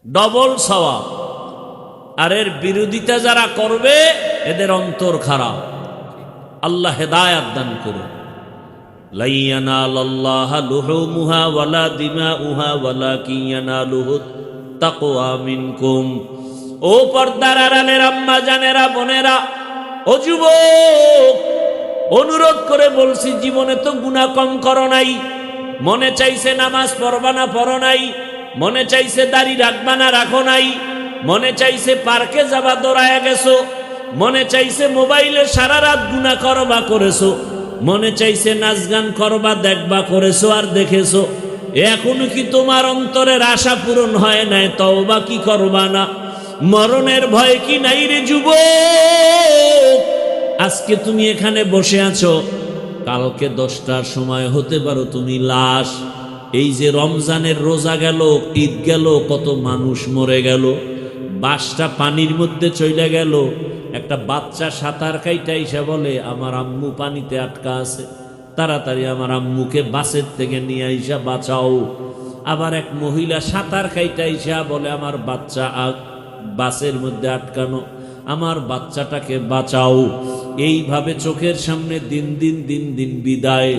ডবল সওয়াব। আর এর বিরোধিতা যারা করবে, এদের অন্তর খারাপ। আল্লাহ হেদায়াত দান করুন। লা ইয়ানালাল্লাহা লুহুমুহা ওয়ালা দিমাউহা ওয়ালাকিন ইয়ানালুহুত তাকওয়া মিনকুম। ও পর্দার আড়ালের আম্মা জানেরা, বোনেরা, ও যুবক, অনুরোধ করে বলছি, জীবনে তো গুনাহ কম করো নাই। মনে চাইছে নামাজ পড়বা না, পড়ো নাই। মনে চাইছে দাড়ি রাখবা না, রাখো নাই। মনে চাইছে পার্কে যাবা, দৌড়ায়া গেছো। মনে চাইছে মোবাইলে সারা রাত গুনাহ করবা, করেছো। মনে চাইছে নাচ গান করবা, দেখবা, করেছো আর দেখেছো। এখনো কি তোমার অন্তরের আশা পূরণ হয় নাই? তওবা কি করবা না? মরণের ভয় কি নাই রে যুবক? আজকে তুমি এখানে বসে আছো, কালকে 10টার সময় হতে পারো তুমি লাশ। এই যে রমজানের রোজা গেল, ঈদ গেল, কত মানুষ মরে গেল। বাসটা পানির মধ্যে চলে গেল। একটা বাচ্চা সাঁতার কাইটা এসে বলে, আমার আম্মু পানিতে আটকা আছে, তাড়াতাড়ি আমার আম্মুকে বাসের থেকে নিয়ে আইসা বাঁচাও। আবার এক মহিলা সাঁতার কাইটা এসে বলে, আমার বাচ্চা বাসের মধ্যে আটকানো, আমার বাচ্চাটাকে বাঁচাও। এইভাবে চোখের সামনে দিন দিন বিদায়।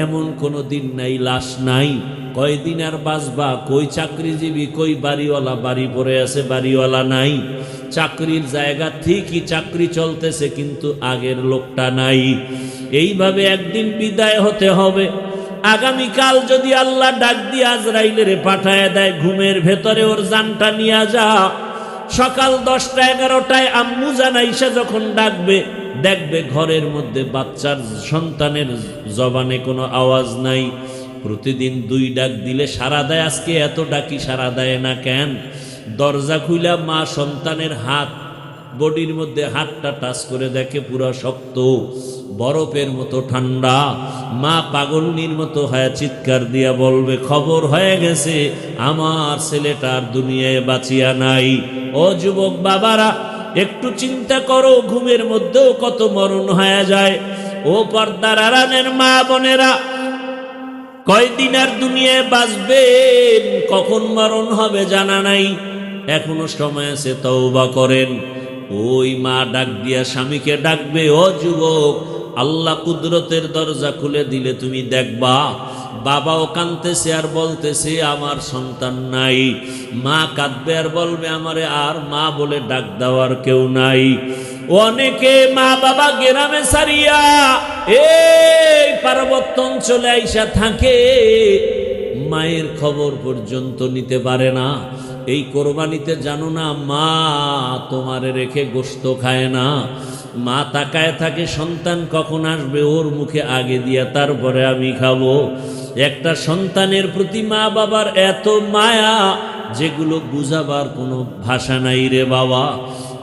এমন কোনো দিন নাই লাশ নাই। কয়দিন আর বাঁচবা? কই চাকরিজীবী, কই বাড়িওয়ালা? বাড়ি পড়ে আছে, বাড়িওয়ালা নাই। চাকরির জায়গা ঠিকই, চাকরি চলতেছে, কিন্তু আগের লোকটা নাই। এইভাবে একদিন বিদায় হতে হবে। আগামীকাল যদি আল্লাহ ডাক দিয়ে আজরাইলের পাঠায় দেয়, ঘুমের ভেতরে ওর জানটা নিয়ে যা। সকাল 10টা 11টায় আম্মু জানাইসা যখন ডাকবে, দেখবে ঘরের মধ্যে বাচ্চার সন্তানের জবানে কোনো আওয়াজ নাই। প্রতিদিন 2 ডাক দিলে সারা দেয়, আজকে এত ডাকি সারা দেয় না কেন? দরজা খুইলা মা সন্তানের হাত, বডির মধ্যে হাতটা টাচ করে দেখে পুরো শক্ত, বরফের মতো ঠান্ডা। মা পাগলনির মতো হয়ে চিৎকার দিয়া বলবে, খবর হয়ে গেছে, আমার ছেলেটার দুনিয়ায় বাঁচিয়া নাই। ও যুবক বাবারা, একটু চিন্তা করো, ঘুমের মধ্যেও কত মরণ হয়ে যায়। ও পর্দার আড়ালের মা বোনেরা, কয়দিন আর দুনিয়ায় বাঁচবেন, কখন মরণ হবে জানা নাই। এখনো সময় আছে, তওবা করেন। ওই মা ডাক দিয়া স্বামীকে ডাকবে, ও যুবক, আল্লাহ কুদরতের দরজা খুলে দিলে তুমি দেখবা বাবাও কাঁদতেছে আর বলতেছে আমার সন্তান নাই। মা কাঁদবে আর বলবে আমারে আর মা বলে ডাক দেওয়ার কেউ নাই। অনেকে মা বাবা গ্রামে সারিয়া এই পার্বত্য অঞ্চলে আইসা থাকে, মায়ের খবর পর্যন্ত নিতে পারে না। এই কোরবানিতে জানো না, মা তোমারে রেখে গোশত খায় না। মা তাকায় থাকে সন্তান কখন আসবে, ওর মুখে আগে দিয়া তারপরে আমি খাবো। একটা সন্তানের প্রতি মা বাবার এত মায়া, যেগুলো বুঝাবার কোনো ভাষা নাই রে বাবা।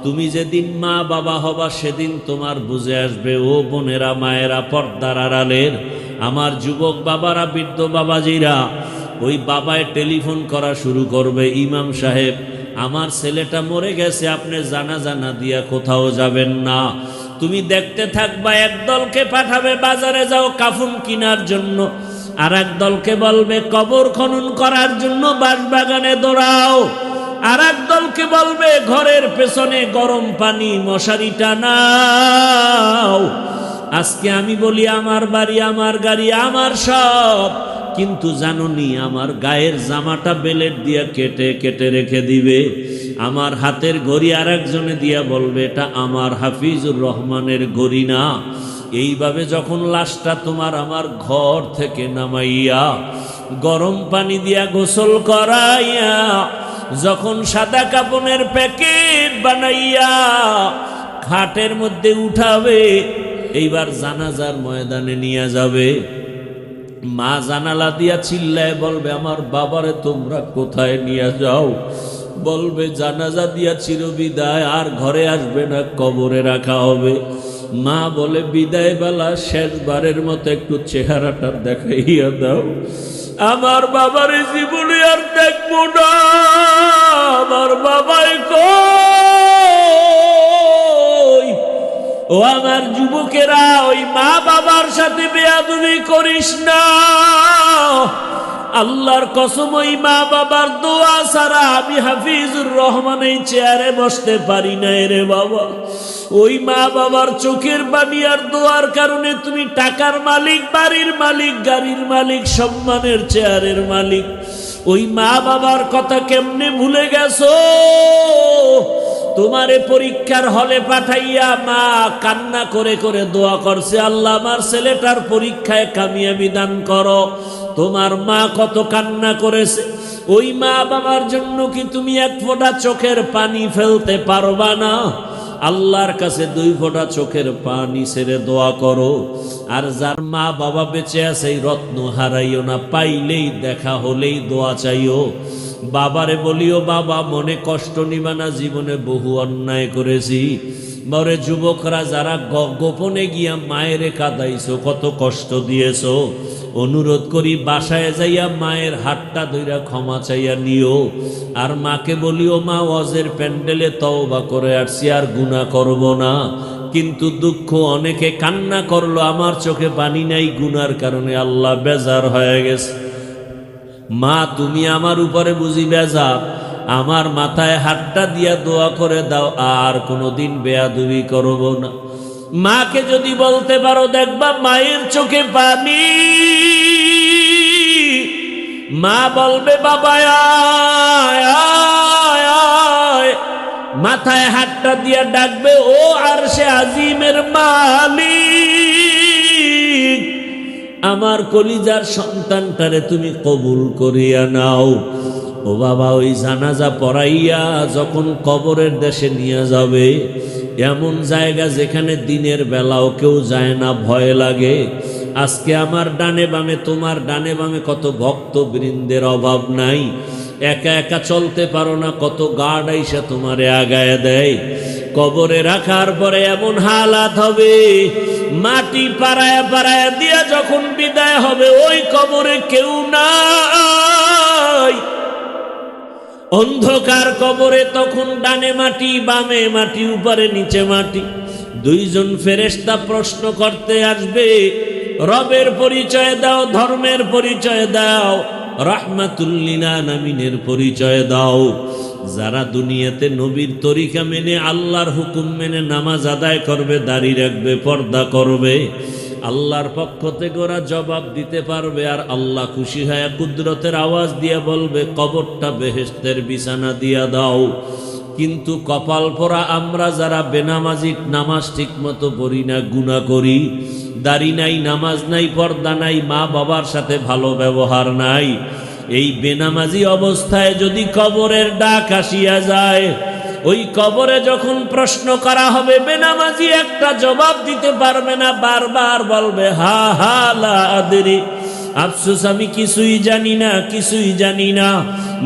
তুমি যেদিন মা বাবা হবা সেদিন তোমার বুঝে আসবে। ও বোনেরা, মায়েরা, পর্দার আড়ালের আমার যুবক বাবারা, বৃদ্ধ বাবাজিরা, ওই বাবায় টেলিফোন করা শুরু করবে, ইমাম সাহেব আমার ছেলেটা মরে গেছে, আপনি জানাজা না দিয়া কোথাও যাবেন না। তুমি দেখতে থাকবা, একদলকে পাঠাবে বাজারে যাও কাফন কেনার জন্য, আর এক দলকে বলবে কবর খনন করার জন্য বাঁশবাগানে দৌড়াও, আর এক দলকে বলবে ঘরের পেছনে গরম পানি মশারি টানাও। আজকে আমি বলি আমার বাড়ি, আমার গাড়ি, আমার সব, কিন্তু জানোনি আমার গায়ের জামাটা বেলেট দিয়া কেটে কেটে রেখে দিবে। আমার হাতের ঘড়ি আর একজনে দিয়া বলবে এটা আমার হাফিজুর রহমানের ঘড়ি না। এইভাবে যখন লাশটা তোমার আমার ঘর থেকে নামাইয়া গরম পানি দিয়া গোসল করাইয়া যখন সাদা কাপনের প্যাকেট বানাইয়া খাটের মধ্যে উঠাবে, এইবার জানাজার ময়দানে নিয়ে যাবে, মা জানালা দিয়া চিল্লায় বলবে আমার বাবারে তোমরা কোথায় নিয়ে যাও? বলবে জানাজা দিয়া চিরবিদায়, আর ঘরে আসবে না, কবরে রাখা হবে। মা বলে বিদায় বেলা শেষবারের মতো একটু চেহারাটা দেখাইয়া দাও, আমার বাবার জীবনে আর দেখবো না, আমার বাবাই কই? ও আমার যুবকেরা, ওই মা বাবার সাথে বেয়াদবি করিস না। আল্লাহর কসম, ওই মা বাবার দোয়া ছাড়া আমি হাফিজুর রহমান এই চেয়ারে বসতে পারি না রে বাবা। ওই মা বাবার চোখের পানি আর দোয়ার কারণে তুমি টাকার মালিক, বাড়ির মালিক, গাড়ির মালিক, সম্মানের চেয়ারের মালিক। ওই মা বাবার কথা কেমনে ভুলে গেছো? তোমারে পরীক্ষার হলে পাঠাইয়া মা কান্না করে করে দোয়া করছে, আল্লাহ আমার ছেলেটার পরীক্ষায় কামিয়াবি দান করো। তোমার মা কত কান্না করেছে। ওই মা বাবার জন্য কি তুমি এক ফোঁটা চোখের পানি ফেলতে পারবা না? আল্লাহর কাছে 2 ফোঁটা চোখের পানি ছেড়ে দোয়া করো। আর যার মা বাবা বেঁচে আছে এই রত্ন হারাইও না, পাইলেই দেখা হলেই দোয়া চাইও। বাবারে বলিও বাবা মনে কষ্ট নিবা না, জীবনে বহু অন্যায় করেছি। মরে যুবকরা যারা গোপনে গিয়া মায়েরে কাঁদাইছো, কত কষ্ট দিয়েছো, অনুরোধ করি বাসায় যাইয়া মায়ের হাতটা ধইরা ক্ষমা চাইয়া নিও। আর মাকে বলিও মা ওয়াজের প্যান্ডেলে তওবা করে আসছি, আর গুনাহ করব না। কিন্তু দুঃখ, অনেকে কান্না করলো, আমার চোখে পানি নাই, গুনার কারণে আল্লাহ বেজার হয়ে গেছে। মা তুমি আমার উপরে বুঝি বেজার, আমার মাথায় হাতটা দিয়া দোয়া করে দাও, আর কোনোদিন বেয়াদবি করব না। মাকে যদি বলতে পারো, দেখবা মায়ের চোখে পানি। মা বলবে বাবা আয় আয় আয়, মাথায় হাতটা দিয়া ডাকবে, ও আরশে আজিমের মালিক, আমার কলিজার সন্তানটারে তুমি কবুল করিয়া নাও। ও বাবা, ওই জানাজা পড়াইয়া যখন কবরের দেশে নিয়ে যাবে, এমন জায়গা যেখানে দিনের বেলাও কেউ যায় না, ভয় লাগে। আজকে আমার ডানে বামে, তোমার ডানে বামে কত ভক্ত বৃন্দের অভাব নাই। একা একা চলতে পারো না, কত গার্ড আইসা তোমারে আগায় দেয়। কবরে রাখার পরে এমন হালাত হবে, মাটি পাড়ায়া পাড়ায়া দিয়া যখন বিদায় হবে, ওই কবরে কেউ নাই। অন্ধকার কবরে তখন ডানে মাটি, বামে মাটি, উপরে নিচে মাটি। 2 জন ফেরেশতা প্রশ্ন করতে আসবে, রবের পরিচয় দাও, ধর্মের পরিচয় দাও, রাহমাতুল লিল আলামিনের পরিচয় দাও। যারা দুনিয়াতে নবীর তরিকা মেনে, আল্লাহর হুকুম মেনে নামাজ আদায় করবে, দাড়ি রাখবে, পর্দা করবে, আল্লাহর পক্ষ থেকে ওরা জবাব দিতে পারবে। আর আল্লাহ খুশি হয়ে কুদরতের আওয়াজ দিয়ে বলবে, কবরটা বেহেশতের বিছানা দিয়া দাও। কিন্তু কপাল পোড়া আমরা যারা বেনামাজি, নামাজ ঠিক মতো পড়ি না, গুনাহ করি, দাড়ি নাই, নামাজ নাই, পর্দা নাই, মা বাবার সাথে ভালো ব্যবহার নাই, এই বেনামাজি অবস্থায় যদি কবরের ডাক আসিয়া যায়, ওই কবরে যখন প্রশ্ন করা হবে, বেনামাজি একটা জবাব দিতে পারবে না, বারবার বলবে হা হা লা আদরি, আফসোস আমি কিছুই জানি না, কিছুই জানি না।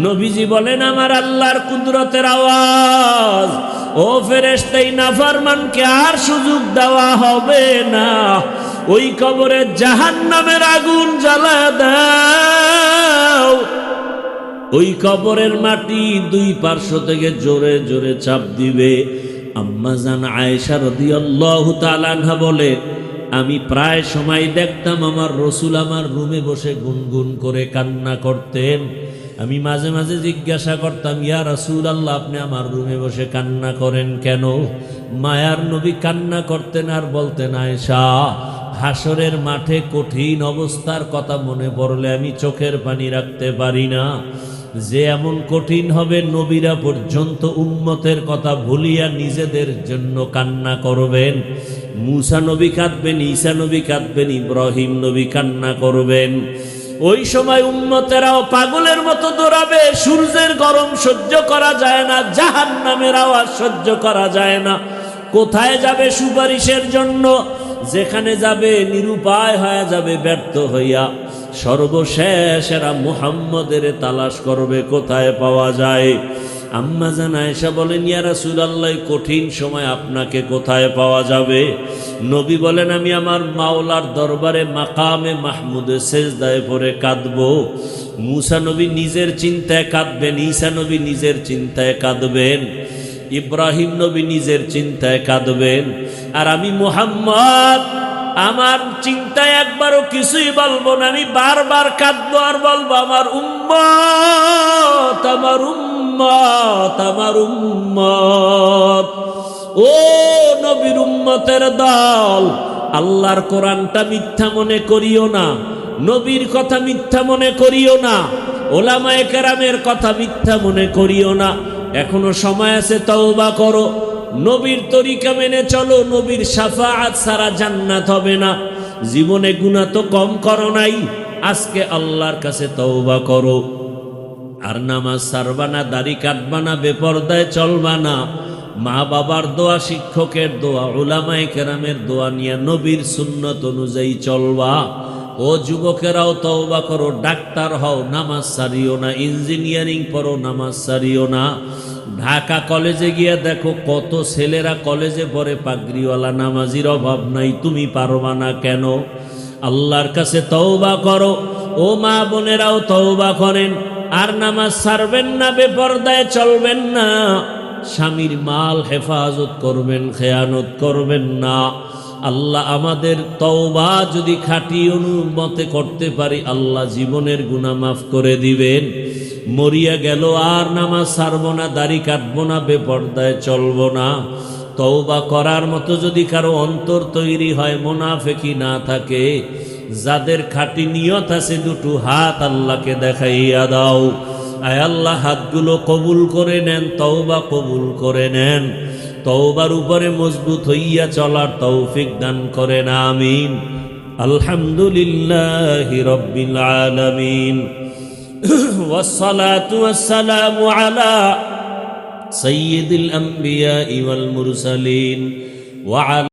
নবীজি বলেন আমার আল্লাহর কুদরতের আওয়াজ, ও ফেরেশতা এই নাফরমানকে আর সুযোগ দেওয়া হবে না, ওই কবরে জাহান্নামের আগুন জ্বালা দাও। ওই কবরের মাটি দুই পার্শ্ব থেকে জোরে জোরে চাপ দিবে। আম্মা জান আয়েশা রাদিয়াল্লাহু তাআলা আনহা বলে, আমি প্রায় সময় দেখতাম আমার রসুল আমার রুমে বসে গুনগুন করে কান্না করতেন। আমি মাঝে মাঝে জিজ্ঞাসা করতাম, ইয়া রাসূলুল্লাহ আপনি আমার রুমে বসে কান্না করেন কেন? মায়ার নবী কান্না করতেন আর বলতেন, আয়েশা হাসরের মাঠে কঠিন অবস্থার কথা মনে পড়লে আমি চোখের পানি রাখতে পারি না। যে এমন কঠিন হবে নবীরা পর্যন্ত উম্মতের কথা ভুলিয়া নিজেদের জন্য কান্না করবেন। মুসা নবী কাঁদবেন, ঈসা নবী কাঁদবেন, ইব্রাহিম নবী কান্না করবেন। ওই সময় উম্মতেরাও পাগলের মতো দৌড়াবে। সূর্যের গরম সহ্য করা যায় না, জাহান্নামের আওয়াজ সহ্য করা যায় না। কোথায় যাবে সুপারিশের জন্য? যেখানে যাবে নিরুপায় হয়ে যাবে, ব্যর্থ হইয়া সর্বশেষ এরা মুহাম্মদের তালাশ করবে কোথায় পাওয়া যায়। আম্মা জান আয়েশা বলেন, ইয়া রাসূলুল্লাহ কঠিন সময় আপনাকে কোথায় পাওয়া যাবে? নবী বলেন, আমি আমার মাওলার দরবারে মাকামে মাহমুদে সেজদায় পড়ে কাঁদব। মুসা নবী নিজের চিন্তায় কাঁদবেন, ঈসা নবী নিজের চিন্তায় কাঁদবেন, ইব্রাহিম নবী নিজের চিন্তায় কাঁদবেন। আর আমি মুহাম্মদ আমার চিন্তায় একবারও কিছুই বলবো না, আমি বারবার কাঁদবো আর বলবো আমার উম্মত, আমার উম্মত, আমার উম্মত। ও নবীর উম্মতের দল, আল্লাহর কোরআনটা মিথ্যা মনে করিও না, নবীর কথা মিথ্যা মনে করিও না, ওলামায়ে কেরামের কথা মিথ্যা মনে করিও না। এখনো সময় আছে, তওবা করো, নবীর তরিকা মেনে চলো। নবীর শাফাআত ছাড়া জান্নাত হবে না। জীবনে গুনাহ তো কম করো নাই, আজকে আল্লাহর কাছে তওবা করো। আর নামাজ ছাড়বা না, দাড়ি কাটবা না, বেপরদায় চলবা না। মা বাবার দোয়া, শিক্ষকের দোয়া, উলামায়ে কেরামের দোয়া নিয়ে নবীর সুন্নত অনুযায়ী চলবা। ও যুবকেরাও তওবা করো, ডাক্তার হও, নামাজ ছাড়িও না, ইঞ্জিনিয়ারিং পড়ো, নামাজ ছাড়িও না। ঢাকা কলেজে গিয়ে দেখো কত ছেলেরা কলেজে পড়ে, পাগড়িওয়ালা, নামাজির অভাব নাই, তুমি পারবা না কেন? আল্লাহর কাছে তওবা করো। ও মা বোনেরাও তওবা করেন, আর নামাজ ছাড়বেন না, বেপরদায় চলবেন না, স্বামীর মাল হেফাজত করবেন, খেয়ানত করবেন না। আল্লাহ আমাদের তওবা যদি খাঁটি অনুমতে করতে পারি, আল্লাহ জীবনের গুনাহ মাফ করে দিবেন। মরিয়া গেল আর নামাজ ছাড়বো না, দাড়ি কাটবো না, বেপরদায় চলবো না। তওবা করার মতো যদি কারো অন্তর তৈরি হয়, মুনাফিকি না থাকে, যাদের খাঁটি নিয়ত আছে, দুটো হাত আল্লাহকে দেখাইয়া দাও। আয় আল্লাহ হাতগুলো কবুল করে নেন, তওবা কবুল করে নেন। তওবার উপরে মজবুত হইয়া চলার তৌফিক দান করেন, আমিন। আলহামদুলিল্লাহি রাব্বিল আলামিন, والصلاة والسلام على سيد الأنبياء والمرسلين وعلى